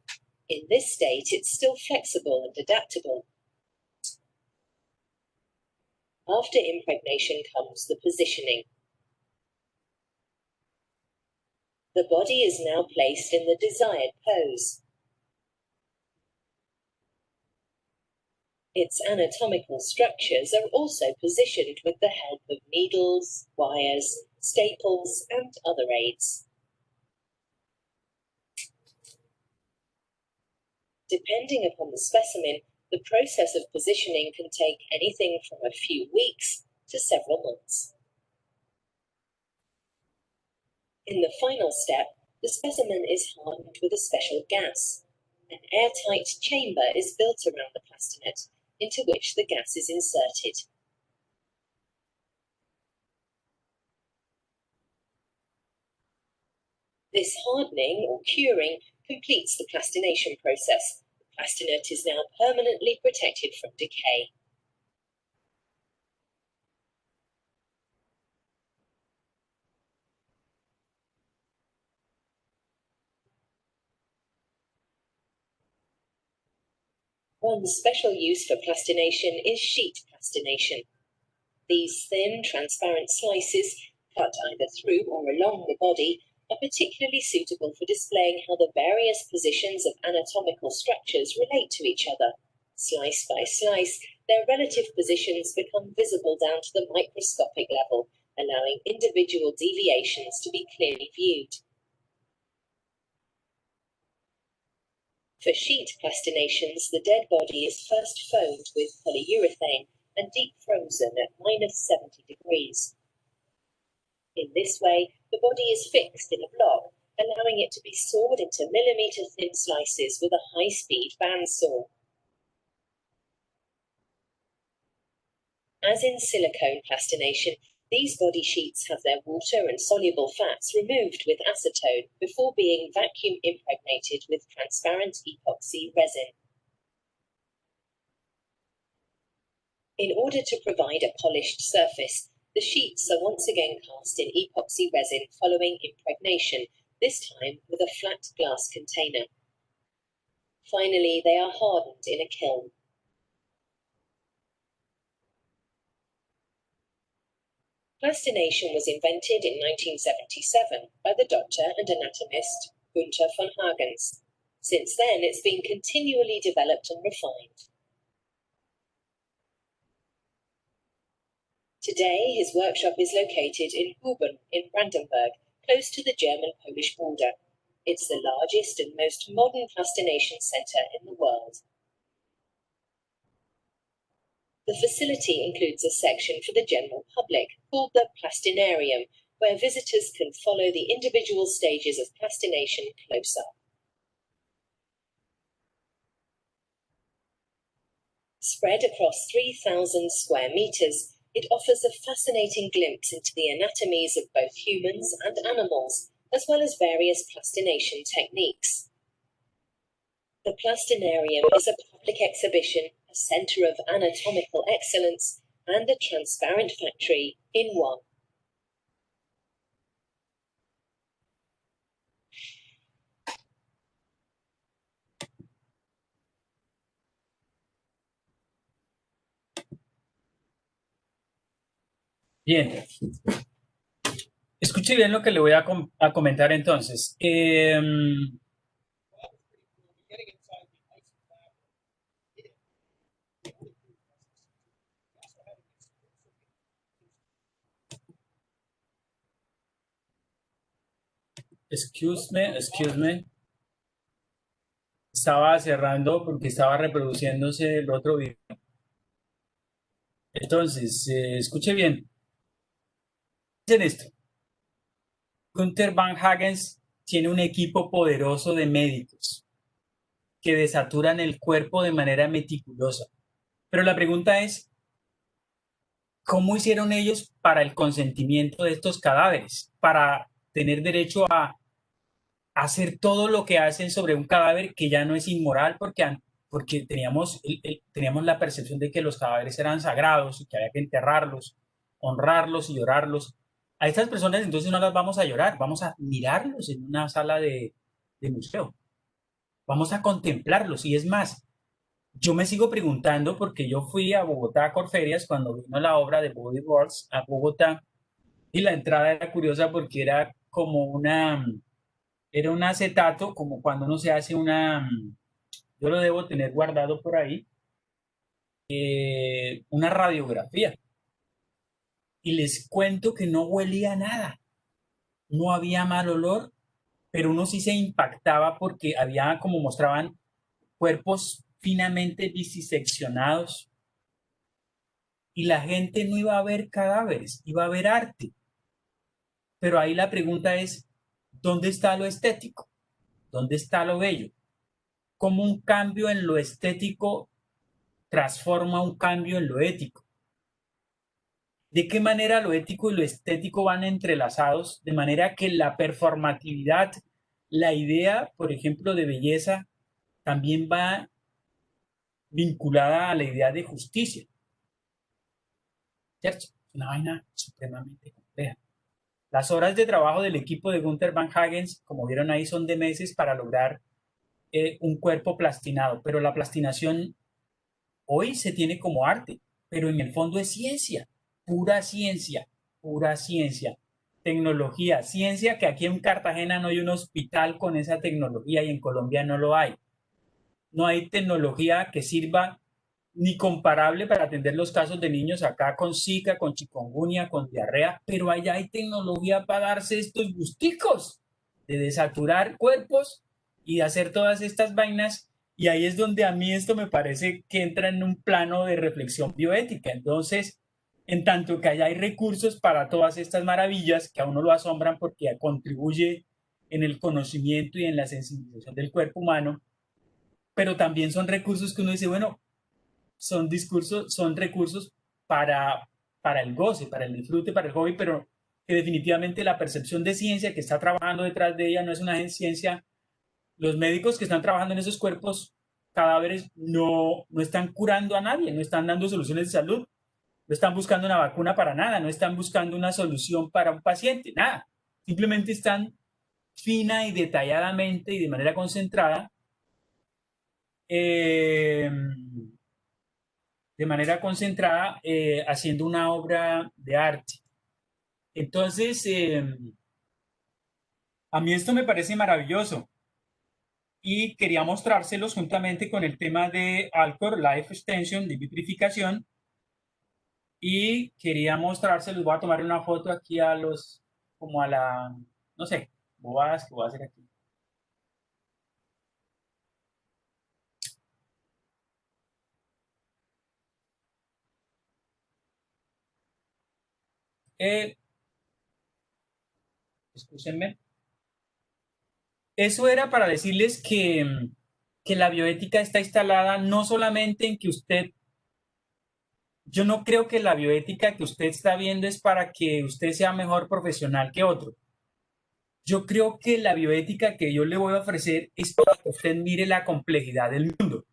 In this state, it's still flexible and adaptable. After impregnation comes the positioning. The body is now placed in the desired pose. Its anatomical structures are also positioned with the help of needles, wires, staples, and other aids. Depending upon the specimen, the process of positioning can take anything from a few weeks to several months. In the final step, the specimen is hardened with a special gas. An airtight chamber is built around the plastinet, into which the gas is inserted. This hardening or curing completes the plastination process. The plastinet is now permanently protected from decay. One special use for plastination is sheet plastination. These thin, transparent slices, cut either through or along the body, are particularly suitable for displaying how the various positions of anatomical structures relate to each other. Slice by slice, their relative positions become visible down to the microscopic level, allowing individual deviations to be clearly viewed. For sheet plastinations, the dead body is first foamed with polyurethane and deep frozen at -70 degrees. In this way, the body is fixed in a block, allowing it to be sawed into millimetre-thin slices with a high-speed bandsaw. As in silicone plastination, these body sheets have their water and soluble fats removed with acetone before being vacuum impregnated with transparent epoxy resin. In order to provide a polished surface, the sheets are once again cast in epoxy resin following impregnation, this time with a flat glass container. Finally, they are hardened in a kiln. Plastination was invented in 1977 by the doctor and anatomist Günther von Hagens. Since then, it's been continually developed and refined. Today, his workshop is located in Huben in Brandenburg, close to the German-Polish border. It's the largest and most modern plastination centre in the world. The facility includes a section for the general public called the Plastinarium, where visitors can follow the individual stages of plastination close up. Spread across 3,000 square meters, it offers a fascinating glimpse into the anatomies of both humans and animals, as well as various plastination techniques. The Plastinarium is a public exhibition, a centre of anatomical excellence, and a transparent factory in one. Bien. Escuche bien lo que le voy a comentar entonces. Excuse me. Estaba cerrando porque estaba reproduciéndose el otro video. Entonces, escuche bien. Dicen esto. Günther von Hagens tiene un equipo poderoso de médicos que desaturan el cuerpo de manera meticulosa. Pero la pregunta es, ¿cómo hicieron ellos para el consentimiento de estos cadáveres? Para tener derecho a hacer todo lo que hacen sobre un cadáver que ya no es inmoral porque teníamos la percepción de que los cadáveres eran sagrados y que había que enterrarlos, honrarlos y llorarlos. A estas personas entonces no las vamos a llorar, vamos a mirarlos en una sala de museo. Vamos a contemplarlos. Y es más, yo me sigo preguntando porque yo fui a Bogotá a Corferias cuando vino la obra de Body Worlds a Bogotá y la entrada era curiosa porque era como era un acetato, como cuando uno se hace yo lo debo tener guardado por ahí, una radiografía. Y les cuento que no huelía a nada, no había mal olor, pero uno sí se impactaba porque había, como mostraban, cuerpos finamente diseccionados, y la gente no iba a ver cadáveres, iba a ver arte. Pero ahí la pregunta es, ¿dónde está lo estético? ¿Dónde está lo bello? ¿Cómo un cambio en lo estético transforma un cambio en lo ético? ¿De qué manera lo ético y lo estético van entrelazados? De manera que la performatividad, la idea, por ejemplo, de belleza, también va vinculada a la idea de justicia. ¿Cierto? Es una vaina supremamente compleja. Las horas de trabajo del equipo de Gunther Van Hagens, como vieron ahí, son de meses para lograr un cuerpo plastinado, pero la plastinación hoy se tiene como arte, pero en el fondo es ciencia, pura ciencia, pura ciencia, tecnología, ciencia que aquí en Cartagena no hay un hospital con esa tecnología y en Colombia no lo hay. No hay tecnología que sirva ni comparable para atender los casos de niños acá con Zika, con chikungunya, con diarrea, pero allá hay tecnología para darse estos gusticos de desaturar cuerpos y de hacer todas estas vainas, y ahí es donde a mí esto me parece que entra en un plano de reflexión bioética. Entonces, en tanto que allá hay recursos para todas estas maravillas que a uno lo asombran porque contribuye en el conocimiento y en la sensibilización del cuerpo humano, pero también son recursos que uno dice, bueno, son recursos para el goce, para el disfrute, para el hobby, pero que definitivamente la percepción de ciencia que está trabajando detrás de ella no es una ciencia. Los médicos que están trabajando en esos cuerpos cadáveres no están curando a nadie, no están dando soluciones de salud, no están buscando una vacuna para nada, no están buscando una solución para un paciente, nada. Simplemente están fina y detalladamente y de manera concentrada eh, haciendo una obra de arte. Entonces, a mí esto me parece maravilloso y quería mostrárselos juntamente con el tema de Alcor, Life Extension, de vitrificación, y quería mostrárselos, voy a tomar una foto aquí como a la, no sé, bobadas que voy a hacer aquí. Escúchenme. Eso era para decirles que la bioética está instalada no solamente en que yo no creo que la bioética que usted está viendo es para que usted sea mejor profesional que otro. Yo creo que la bioética que yo le voy a ofrecer es para que usted mire la complejidad del mundo.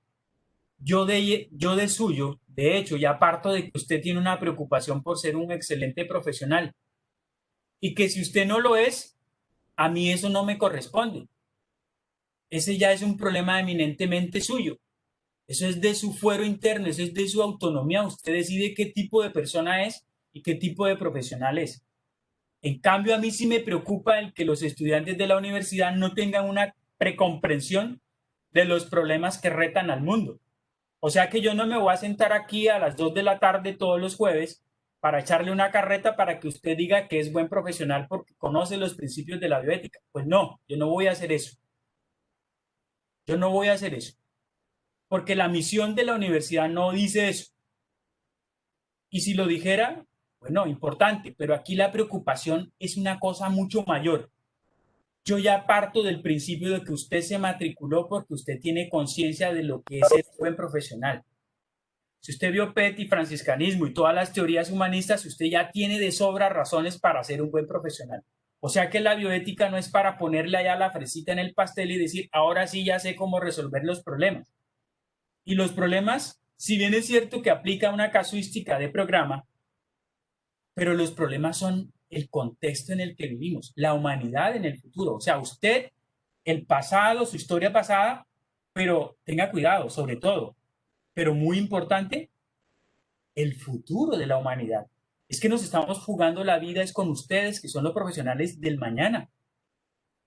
Yo de suyo, de hecho, ya parto de que usted tiene una preocupación por ser un excelente profesional y que si usted no lo es, a mí eso no me corresponde. Ese ya es un problema eminentemente suyo. Eso es de su fuero interno, eso es de su autonomía. Usted decide qué tipo de persona es y qué tipo de profesional es. En cambio, a mí sí me preocupa el que los estudiantes de la universidad no tengan una precomprensión de los problemas que retan al mundo. O sea que yo no me voy a sentar aquí a las 2 de la tarde todos los jueves para echarle una carreta para que usted diga que es buen profesional porque conoce los principios de la bioética. Pues no, yo no voy a hacer eso. Yo no voy a hacer eso. Porque la misión de la universidad no dice eso. Y si lo dijera, bueno, importante, pero aquí la preocupación es una cosa mucho mayor. Yo ya parto del principio de que usted se matriculó porque usted tiene conciencia de lo que es ser buen profesional. Si usted vio PET y franciscanismo y todas las teorías humanistas, usted ya tiene de sobra razones para ser un buen profesional. O sea que la bioética no es para ponerle allá la fresita en el pastel y decir, ahora sí ya sé cómo resolver los problemas. Y los problemas, si bien es cierto que aplica una casuística de programa, pero los problemas son el contexto en el que vivimos, la humanidad en el futuro. O sea, usted, el pasado, su historia pasada, pero tenga cuidado, sobre todo, pero muy importante, el futuro de la humanidad. Es que nos estamos jugando la vida es con ustedes, que son los profesionales del mañana.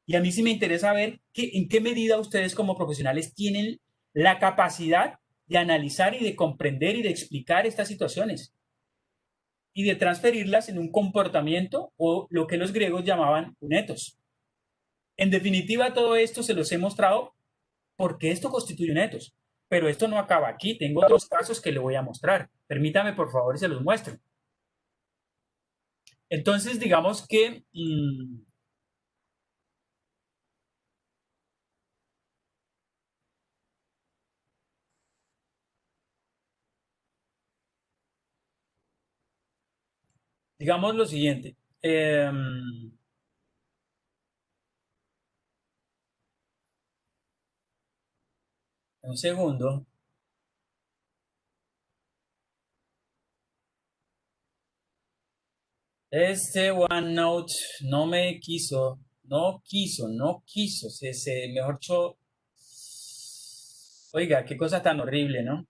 Y a mí sí me interesa ver en qué medida ustedes como profesionales tienen la capacidad de analizar y de comprender y de explicar estas situaciones y de transferirlas en un comportamiento o lo que los griegos llamaban un ethos. En definitiva, todo esto se los he mostrado porque esto constituye un etos. Pero esto no acaba aquí, tengo otros casos que le voy a mostrar. Permítame, por favor, y se los muestro. Entonces, digamos que digamos lo siguiente. Un segundo. Este OneNote no quiso, mejor dicho, oiga, qué cosa tan horrible, ¿no?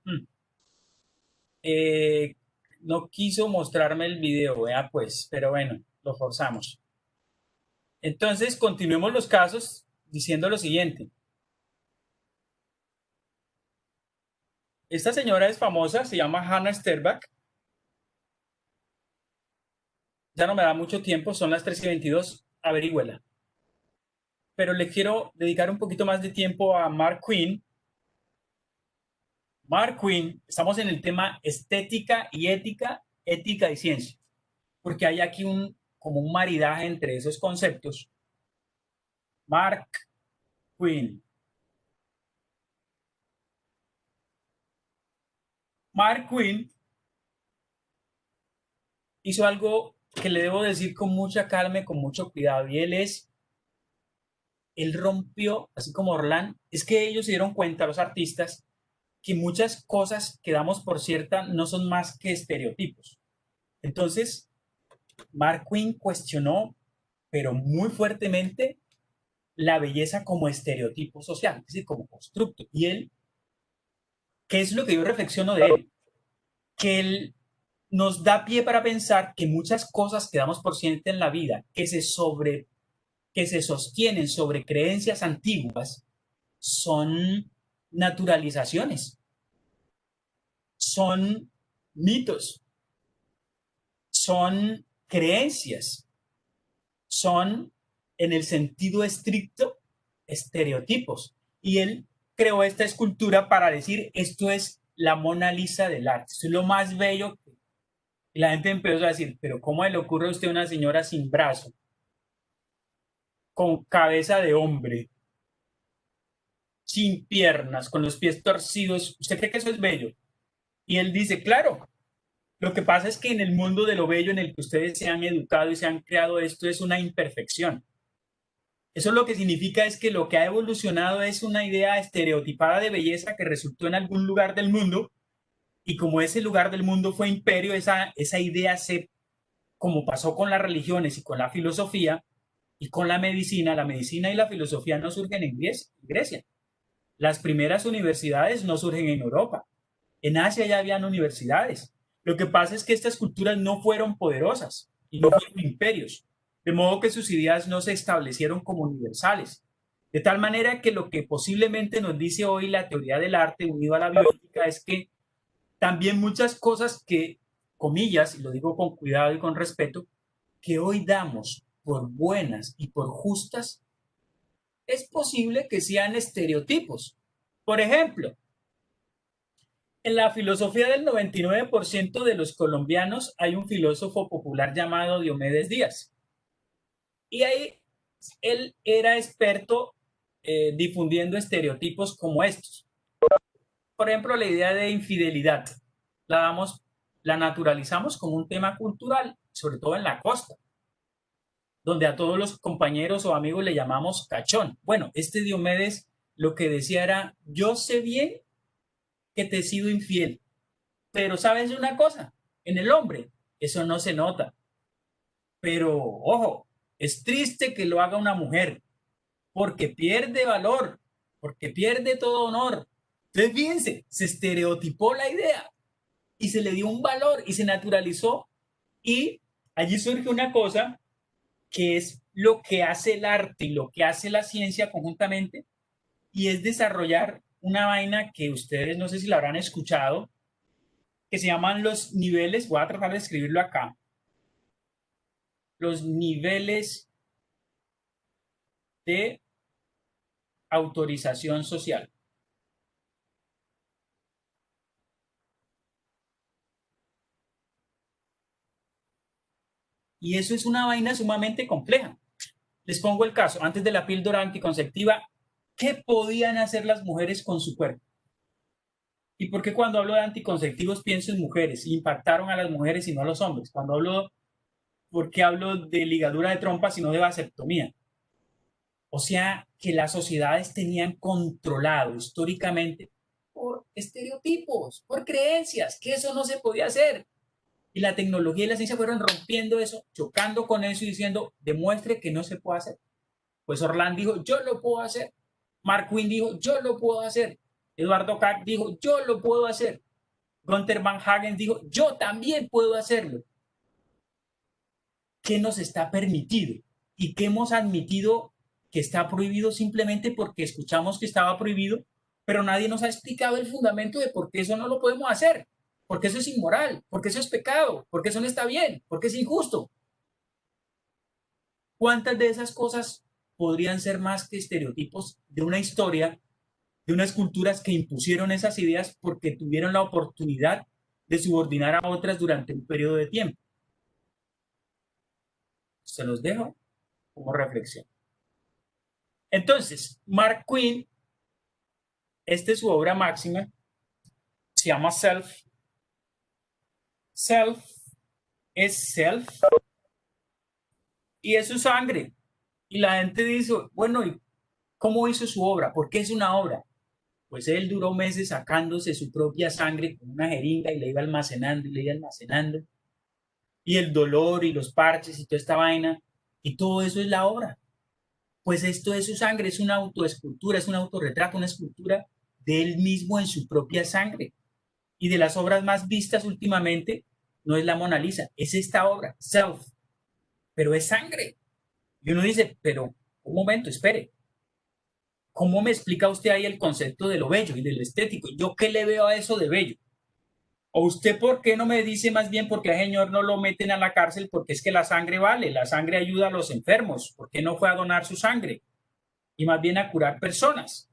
Eh, no quiso mostrarme el video, vea pues, pero bueno, lo forzamos. Entonces, continuemos los casos diciendo lo siguiente. Esta señora es famosa, se llama Hannah Sterback. Ya no me da mucho tiempo, son las 3:22, averígüela. Pero le quiero dedicar un poquito más de tiempo a Mark Quinn. Mark Quinn, estamos en el tema estética y ética, ética y ciencia, porque hay aquí como un maridaje entre esos conceptos. Mark Quinn. Mark Quinn hizo algo que le debo decir con mucha calma y con mucho cuidado, y él rompió, así como Orlán, es que ellos se dieron cuenta, los artistas, que muchas cosas que damos por cierta no son más que estereotipos. Entonces, Mark Quinn cuestionó, pero muy fuertemente, la belleza como estereotipo social, es decir, como constructo. Y él, ¿qué es lo que yo reflexiono de él? Que él nos da pie para pensar que muchas cosas que damos por cierta en la vida, que se sostienen sobre creencias antiguas, son naturalizaciones, son mitos, son creencias, son, en el sentido estricto, estereotipos. Y él creó esta escultura para decir, esto es la Mona Lisa del arte, esto es lo más bello. Y la gente empezó a decir, pero ¿cómo le ocurre a usted una señora sin brazo, con cabeza de hombre, sin piernas, con los pies torcidos? ¿Usted cree que eso es bello? Y él dice, claro, lo que pasa es que en el mundo de lo bello en el que ustedes se han educado y se han creado, esto es una imperfección. Eso lo que significa es que lo que ha evolucionado es una idea estereotipada de belleza que resultó en algún lugar del mundo, y como ese lugar del mundo fue imperio, esa idea como pasó con las religiones y con la filosofía y con la medicina y la filosofía no surgen en Grecia. Las primeras universidades no surgen en Europa. En Asia ya habían universidades. Lo que pasa es que estas culturas no fueron poderosas y no fueron imperios, de modo que sus ideas no se establecieron como universales. De tal manera que lo que posiblemente nos dice hoy la teoría del arte unido a la bioética es que también muchas cosas que, comillas, y lo digo con cuidado y con respeto, que hoy damos por buenas y por justas, es posible que sean estereotipos. Por ejemplo, en la filosofía del 99% de los colombianos hay un filósofo popular llamado Diomedes Díaz. Y ahí él era experto difundiendo estereotipos como estos. Por ejemplo, la idea de infidelidad la naturalizamos como un tema cultural, sobre todo en la costa, donde a todos los compañeros o amigos le llamamos cachón. Bueno, este Diomedes lo que decía era, yo sé bien que te he sido infiel, pero ¿sabes una cosa? En el hombre eso no se nota. Pero, ojo, es triste que lo haga una mujer, porque pierde valor, porque pierde todo honor. Entonces, fíjense, se estereotipó la idea y se le dio un valor y se naturalizó. Y allí surge una cosa que es lo que hace el arte y lo que hace la ciencia conjuntamente, y es desarrollar una vaina que ustedes no sé si la habrán escuchado, que se llaman los niveles, voy a tratar de escribirlo acá, los niveles de autorización social. Y eso es una vaina sumamente compleja. Les pongo el caso, antes de la píldora anticonceptiva, ¿qué podían hacer las mujeres con su cuerpo? ¿Y por qué cuando hablo de anticonceptivos pienso en mujeres? Impactaron a las mujeres y no a los hombres. Cuando hablo, ¿por qué hablo de ligadura de trompas y no de vasectomía? O sea, que las sociedades tenían controlado históricamente por estereotipos, por creencias, que eso no se podía hacer. Y la tecnología y la ciencia fueron rompiendo eso, chocando con eso y diciendo, demuestre que no se puede hacer. Pues Orland dijo, yo lo puedo hacer. Mark Quinn dijo, yo lo puedo hacer. Eduardo Kac dijo, yo lo puedo hacer. Gunther Van Hagen dijo, yo también puedo hacerlo. ¿Qué nos está permitido? ¿Y qué hemos admitido que está prohibido simplemente porque escuchamos que estaba prohibido, pero nadie nos ha explicado el fundamento de por qué eso no lo podemos hacer? Porque eso es inmoral, porque eso es pecado, porque eso no está bien, porque es injusto. ¿Cuántas de esas cosas podrían ser más que estereotipos de una historia, de unas culturas que impusieron esas ideas porque tuvieron la oportunidad de subordinar a otras durante un periodo de tiempo? Se los dejo como reflexión. Entonces, Mark Quinn, esta es su obra máxima, se llama Self. Self es self y es su sangre. Y la gente dice, bueno, ¿y cómo hizo su obra? ¿Por qué es una obra? Pues él duró meses sacándose su propia sangre con una jeringa y le iba almacenando y le iba almacenando. Y el dolor y los parches y toda esta vaina. Y todo eso es la obra. Pues esto es su sangre, es una autoescultura, es un autorretrato, una escultura de él mismo en su propia sangre. Y de las obras más vistas últimamente, no es la Mona Lisa, es esta obra, Self, pero es sangre. Y uno dice, pero un momento, espere, ¿cómo me explica usted ahí el concepto de lo bello y de lo estético? ¿Yo qué le veo a eso de bello? ¿O usted por qué no me dice más bien por qué al señor no lo meten a la cárcel? Porque es que la sangre vale, la sangre ayuda a los enfermos. ¿Por qué no fue a donar su sangre? Y más bien a curar personas.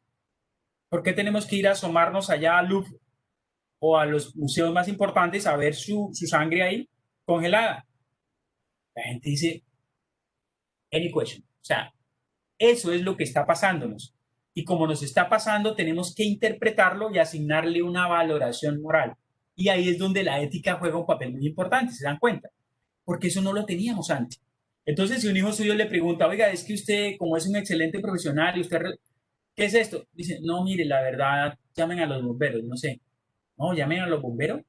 ¿Por qué tenemos que ir a asomarnos allá al Louvre o a los museos más importantes a ver su sangre ahí congelada? La gente dice, any question. O sea, eso es lo que está pasándonos. Y como nos está pasando, tenemos que interpretarlo y asignarle una valoración moral. Y ahí es donde la ética juega un papel muy importante, ¿se dan cuenta? Porque eso no lo teníamos antes. Entonces, si un hijo suyo le pregunta, oiga, es que usted, como es un excelente profesional, y usted, ¿qué es esto? Dice, no, mire, la verdad, llamen a los bomberos, no sé. No, llamen a los bomberos.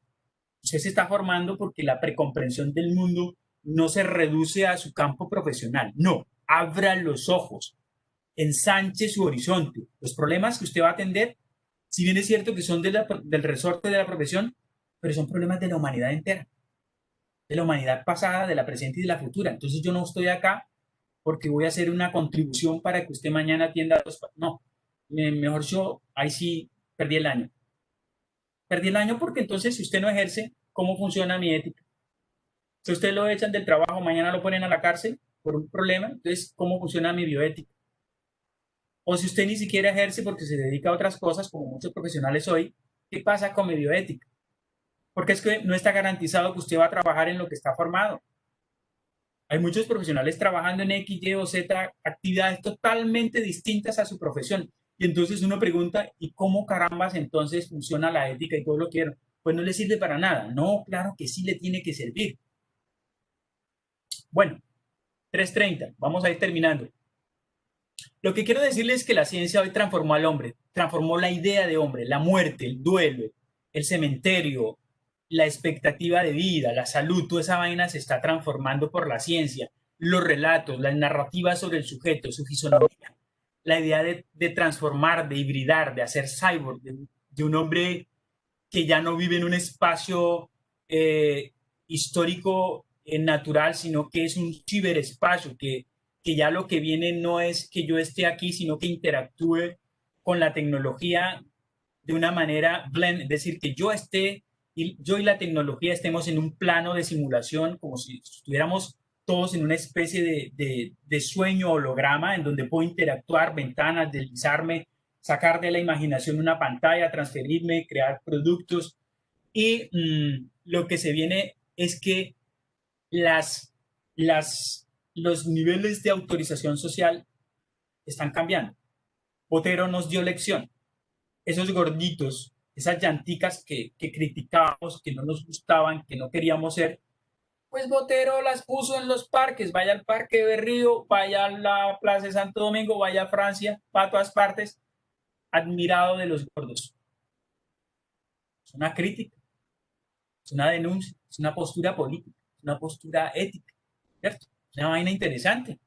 Usted se está formando porque la precomprensión del mundo no se reduce a su campo profesional. No, abra los ojos, ensanche su horizonte. Los problemas que usted va a atender, si bien es cierto que son del resorte de la profesión, pero son problemas de la humanidad entera, de la humanidad pasada, de la presente y de la futura. Entonces yo no estoy acá porque voy a hacer una contribución para que usted mañana atienda a los... No, mejor yo, ahí sí perdí el año. Perdí el año porque entonces si usted no ejerce, ¿cómo funciona mi ética? Si usted lo echan del trabajo, mañana lo ponen a la cárcel por un problema, entonces ¿cómo funciona mi bioética? O si usted ni siquiera ejerce porque se dedica a otras cosas, como muchos profesionales hoy, ¿qué pasa con mi bioética? Porque es que no está garantizado que usted va a trabajar en lo que está formado. Hay muchos profesionales trabajando en X, Y o Z actividades totalmente distintas a su profesión. Y entonces uno pregunta, ¿y cómo carambas entonces funciona la ética y todo lo quiero? Pues no le sirve para nada. No, claro que sí le tiene que servir. Bueno, 3:30, vamos a ir terminando. Lo que quiero decirles es que la ciencia hoy transformó al hombre, transformó la idea de hombre, la muerte, el duelo, el cementerio, la expectativa de vida, la salud, toda esa vaina se está transformando por la ciencia, los relatos, las narrativas sobre el sujeto, su fisonomía, la idea de transformar, de hibridar, de hacer cyborg, de un hombre que ya no vive en un espacio histórico natural, sino que es un ciberespacio, que ya lo que viene no es que yo esté aquí, sino que interactúe con la tecnología de una manera blend, es decir, que yo esté, y yo y la tecnología estemos en un plano de simulación, como si estuviéramos todos en una especie de sueño holograma en donde puedo interactuar, ventanas, deslizarme, sacar de la imaginación una pantalla, transferirme, crear productos. Y lo que se viene es que las, los niveles de autorización social están cambiando. Botero nos dio lección. Esos gorditos, esas llanticas que criticábamos, que no nos gustaban, que no queríamos ser, pues Botero las puso en los parques. Vaya al Parque de Berrío, vaya a la Plaza de Santo Domingo, vaya a Francia, va a todas partes, admirado de los gordos. Es una crítica, es una denuncia, es una postura política, es una postura ética, ¿cierto? Es una vaina interesante.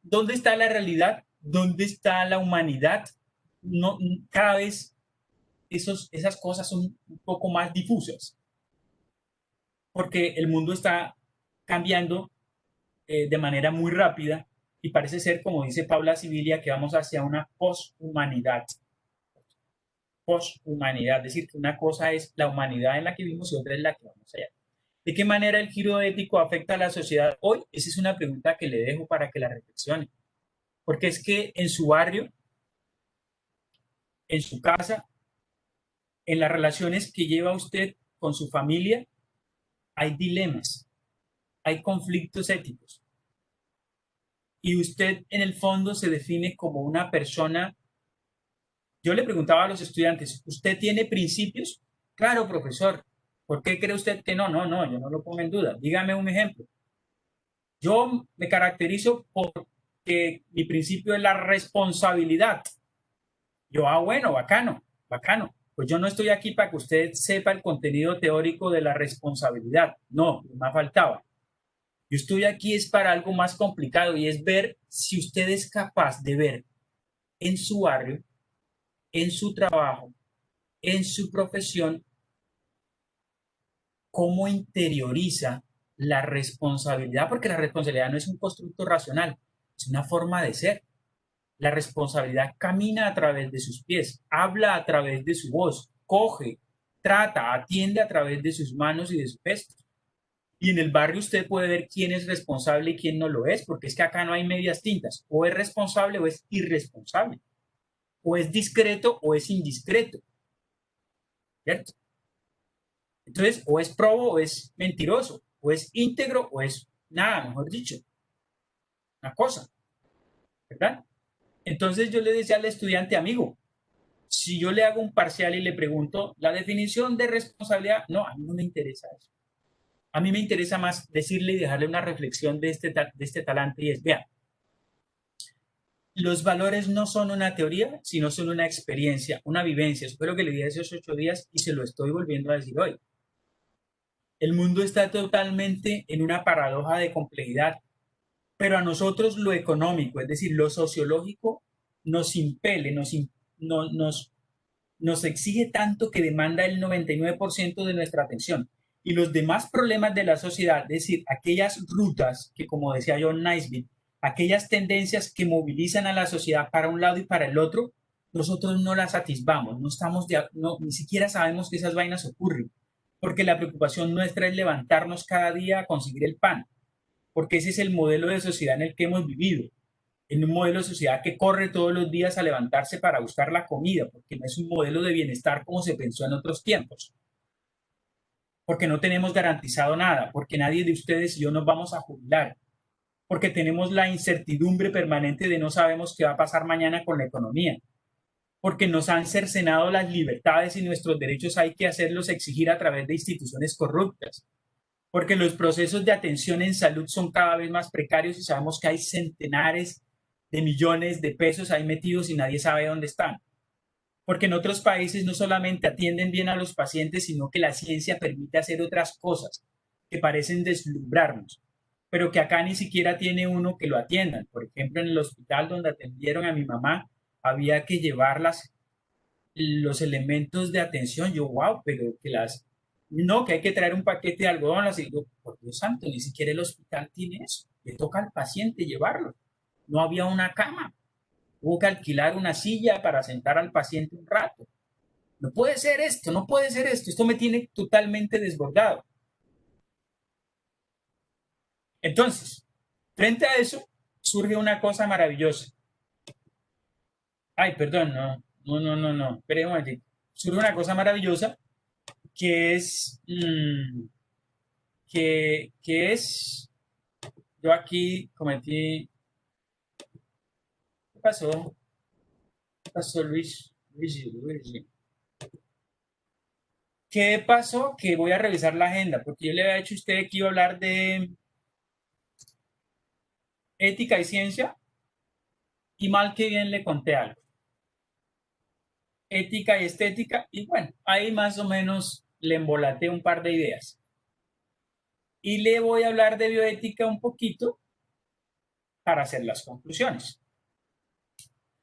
¿Dónde está la realidad? ¿Dónde está la humanidad? No, cada vez esas cosas son un poco más difusas, porque el mundo está cambiando de manera muy rápida y parece ser, como dice Paula Sibilia, que vamos hacia una poshumanidad. Poshumanidad, es decir, que una cosa es la humanidad en la que vivimos y otra es la que vamos allá. ¿De qué manera el giro ético afecta a la sociedad hoy? Esa es una pregunta que le dejo para que la reflexione. Porque es que en su barrio, en su casa, en las relaciones que lleva usted con su familia, hay dilemas, hay conflictos éticos. Y usted en el fondo se define como una persona. Yo le preguntaba a los estudiantes, ¿usted tiene principios? Claro, profesor. ¿Por qué cree usted que no? No, yo no lo pongo en duda. Dígame un ejemplo. Yo me caracterizo porque mi principio es la responsabilidad. Yo, bueno, bacano, bacano. Pues yo no estoy aquí para que usted sepa el contenido teórico de la responsabilidad. No, me faltaba. Yo estoy aquí es para algo más complicado y es ver si usted es capaz de ver en su barrio, en su trabajo, en su profesión, cómo interioriza la responsabilidad, porque la responsabilidad no es un constructo racional, es una forma de ser. La responsabilidad camina a través de sus pies, habla a través de su voz, coge, trata, atiende a través de sus manos y de sus gestos. Y en el barrio usted puede ver quién es responsable y quién no lo es, porque es que acá no hay medias tintas. O es responsable o es irresponsable. O es discreto o es indiscreto. ¿Cierto? Entonces, o es probo o es mentiroso. O es íntegro o es nada, mejor dicho. Una cosa. ¿Verdad? Entonces yo le decía al estudiante, amigo, si yo le hago un parcial y le pregunto la definición de responsabilidad, no, a mí no me interesa eso. A mí me interesa más decirle y dejarle una reflexión de este talante y es, vea, los valores no son una teoría, sino son una experiencia, una vivencia. Eso fue lo que le dije hace 8 días y se lo estoy volviendo a decir hoy. El mundo está totalmente en una paradoja de complejidad, pero a nosotros lo económico, es decir, lo sociológico, nos impele, nos exige tanto que demanda el 99% de nuestra atención. Y los demás problemas de la sociedad, es decir, aquellas rutas que, como decía John Naisbitt, aquellas tendencias que movilizan a la sociedad para un lado y para el otro, nosotros no las atisbamos, ni siquiera sabemos que esas vainas ocurren, porque la preocupación nuestra es levantarnos cada día a conseguir el pan, porque ese es el modelo de sociedad en el que hemos vivido, en un modelo de sociedad que corre todos los días a levantarse para buscar la comida, porque no es un modelo de bienestar como se pensó en otros tiempos, porque no tenemos garantizado nada, porque nadie de ustedes y yo nos vamos a jubilar, porque tenemos la incertidumbre permanente de no sabemos qué va a pasar mañana con la economía, porque nos han cercenado las libertades y nuestros derechos hay que hacerlos exigir a través de instituciones corruptas, porque los procesos de atención en salud son cada vez más precarios y sabemos que hay centenares de millones de pesos ahí metidos y nadie sabe dónde están. Porque en otros países no solamente atienden bien a los pacientes, sino que la ciencia permite hacer otras cosas que parecen deslumbrarnos, pero que acá ni siquiera tiene uno que lo atiendan. Por ejemplo, en el hospital donde atendieron a mi mamá, había que llevarlas los elementos de atención. Yo, wow, pero no, que hay que traer un paquete de algodón, así, yo, por Dios santo, ni siquiera el hospital tiene eso. Le toca al paciente llevarlo. No había una cama. Hubo que alquilar una silla para sentar al paciente un rato. No puede ser esto, no puede ser esto. Esto me tiene totalmente desbordado. Entonces, frente a eso, surge una cosa maravillosa. Ay, perdón, no. Espere un momentito. Surge una cosa maravillosa que es que es, yo aquí cometí, ¿qué pasó? ¿Qué pasó, Luigi? ¿Qué pasó? Que voy a revisar la agenda, porque yo le había dicho a usted que iba a hablar de ética y ciencia, y mal que bien le conté algo. Ética y estética, y bueno, ahí más o menos le embolaté un par de ideas. Y le voy a hablar de bioética un poquito para hacer las conclusiones.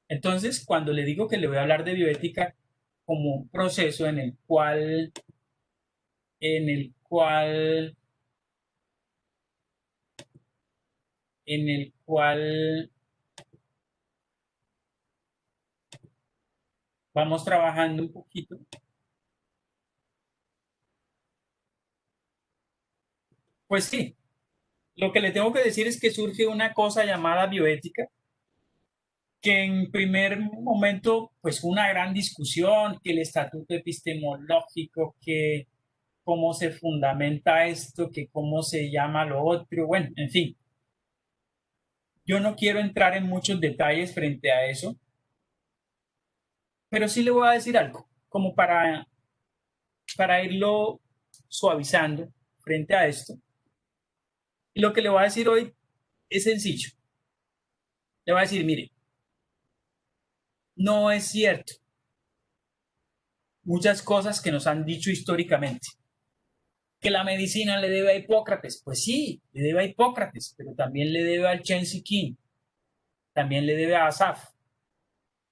Entonces, cuando le digo que le voy a hablar de bioética como un proceso en el cual vamos trabajando un poquito, pues sí, lo que le tengo que decir es que surge una cosa llamada bioética, que en primer momento, pues fue una gran discusión, que el estatuto epistemológico, que cómo se fundamenta esto, que cómo se llama lo otro, bueno, en fin. Yo no quiero entrar en muchos detalles frente a eso, pero sí le voy a decir algo, como para irlo suavizando frente a esto. Y lo que le voy a decir hoy es sencillo. Le voy a decir, mire, no es cierto muchas cosas que nos han dicho históricamente. Que la medicina le debe a Hipócrates. Pues sí, le debe a Hipócrates, pero también le debe al Chen Sikin, también le debe a Asaf,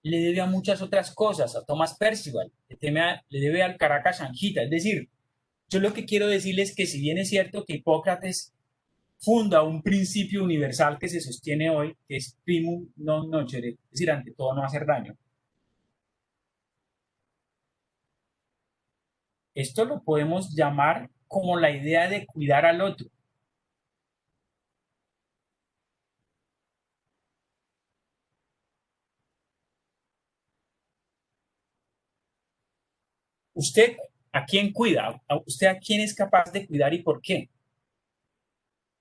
le debe a muchas otras cosas, a Thomas Percival, le debe al Caracas Anjita. Es decir, yo lo que quiero decirles es que si bien es cierto que Hipócrates funda un principio universal que se sostiene hoy, que es primum non nocere, es decir, ante todo no hacer daño, esto lo podemos llamar como la idea de cuidar al otro. ¿Usted a quién cuida? ¿Usted a quién es capaz de cuidar y por qué?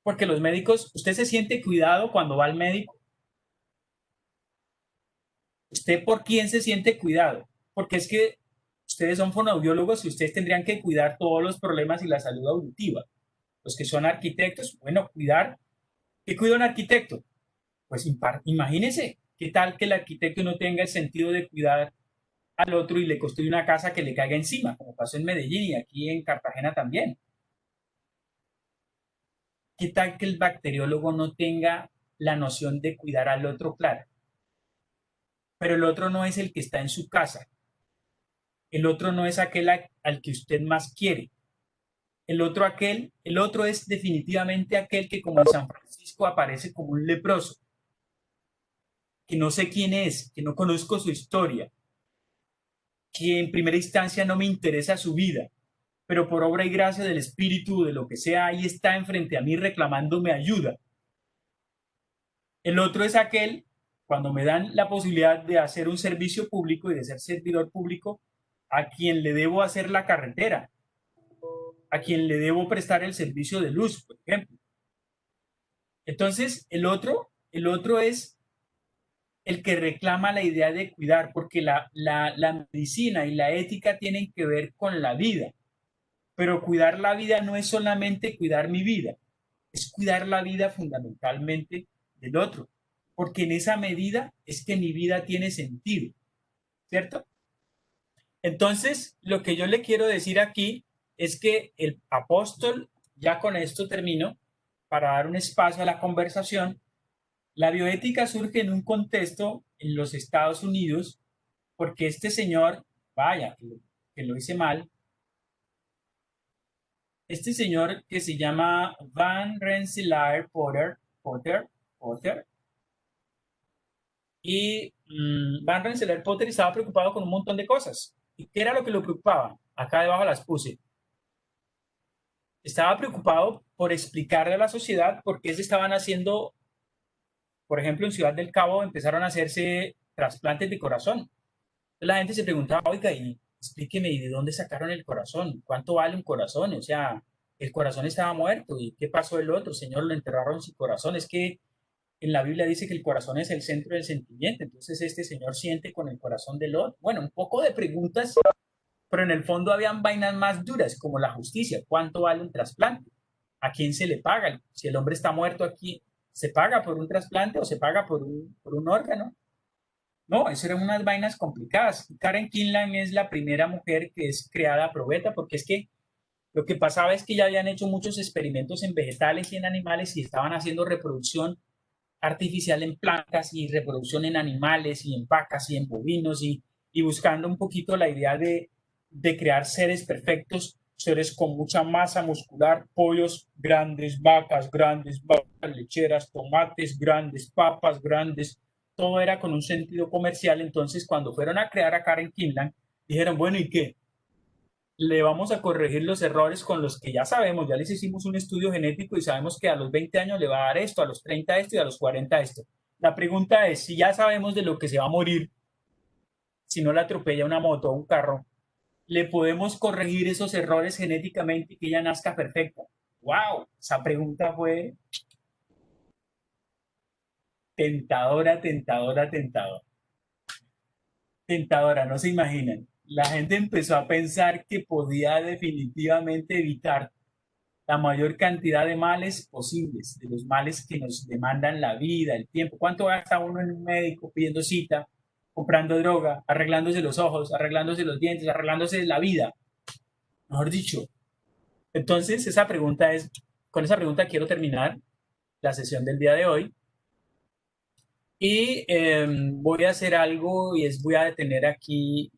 Porque los médicos, ¿usted se siente cuidado cuando va al médico? ¿Usted por quién se siente cuidado? Porque es que ustedes son fonoaudiólogos y ustedes tendrían que cuidar todos los problemas y la salud auditiva. Los que son arquitectos, bueno, cuidar. ¿Qué cuida un arquitecto? Pues imagínese, ¿qué tal que el arquitecto no tenga el sentido de cuidar al otro y le construye una casa que le caiga encima, como pasó en Medellín y aquí en Cartagena también? ¿Qué tal que el bacteriólogo no tenga la noción de cuidar al otro? Claro, pero el otro no es el que está en su casa, el otro no es aquel al que usted más quiere, el otro es definitivamente aquel que como en San Francisco aparece como un leproso, que no sé quién es, que no conozco su historia, que en primera instancia no me interesa su vida, pero por obra y gracia del Espíritu, de lo que sea, ahí está enfrente a mí reclamándome ayuda. El otro es aquel, cuando me dan la posibilidad de hacer un servicio público y de ser servidor público, a quien le debo hacer la carretera, a quien le debo prestar el servicio de luz, por ejemplo. Entonces, el otro es el que reclama la idea de cuidar, porque la medicina y la ética tienen que ver con la vida, pero cuidar la vida no es solamente cuidar mi vida, es cuidar la vida fundamentalmente del otro, porque en esa medida es que mi vida tiene sentido, ¿cierto? Entonces, lo que yo le quiero decir aquí es que el apóstol, ya con esto termino, para dar un espacio a la conversación, la bioética surge en un contexto en los Estados Unidos, porque este señor, vaya, que lo hice mal, este señor que se llama Van Rensselaer Potter, y Van Rensselaer Potter estaba preocupado con un montón de cosas. ¿Y qué era lo que lo preocupaba? Acá debajo las puse. Estaba preocupado por explicarle a la sociedad por qué se estaban haciendo, por ejemplo, en Ciudad del Cabo empezaron a hacerse trasplantes de corazón. La gente se preguntaba, oiga, y explíqueme, ¿y de dónde sacaron el corazón? ¿Cuánto vale un corazón? O sea, el corazón estaba muerto. ¿Y qué pasó el otro? Señor, lo enterraron sin corazón. Es que en la Biblia dice que el corazón es el centro del sentimiento. Entonces este señor siente con el corazón del otro. Bueno, un poco de preguntas, pero en el fondo habían vainas más duras, como la justicia. ¿Cuánto vale un trasplante? ¿A quién se le paga? Si el hombre está muerto aquí, ¿se paga por un trasplante o se paga por un órgano? No, eso eran unas vainas complicadas. Karen Kinlan es la primera mujer que es creada probeta, porque es que lo que pasaba es que ya habían hecho muchos experimentos en vegetales y en animales y estaban haciendo reproducción artificial en plantas y reproducción en animales y en vacas y en bovinos y buscando un poquito la idea de crear seres perfectos, seres con mucha masa muscular, pollos grandes, vacas lecheras, tomates grandes, papas grandes, todo era con un sentido comercial. Entonces, cuando fueron a crear a Karen Kinlan, dijeron, bueno, ¿y qué? Le vamos a corregir los errores con los que ya sabemos, ya les hicimos un estudio genético y sabemos que a los 20 años le va a dar esto, a los 30 esto y a los 40 esto. La pregunta es, si ya sabemos de lo que se va a morir, si no le atropella una moto o un carro, ¿le podemos corregir esos errores genéticamente y que ella nazca perfecta? ¡Wow! Esa pregunta fue tentadora, tentadora, tentadora. Tentadora, no se imaginan. La gente empezó a pensar que podía definitivamente evitar la mayor cantidad de males posibles, de los males que nos demandan la vida, el tiempo. ¿Cuánto gasta uno en un médico pidiendo cita, comprando droga, arreglándose los ojos, arreglándose los dientes, arreglándose la vida? Mejor dicho. Entonces, con esa pregunta quiero terminar la sesión del día de hoy y voy a hacer algo y voy a detener aquí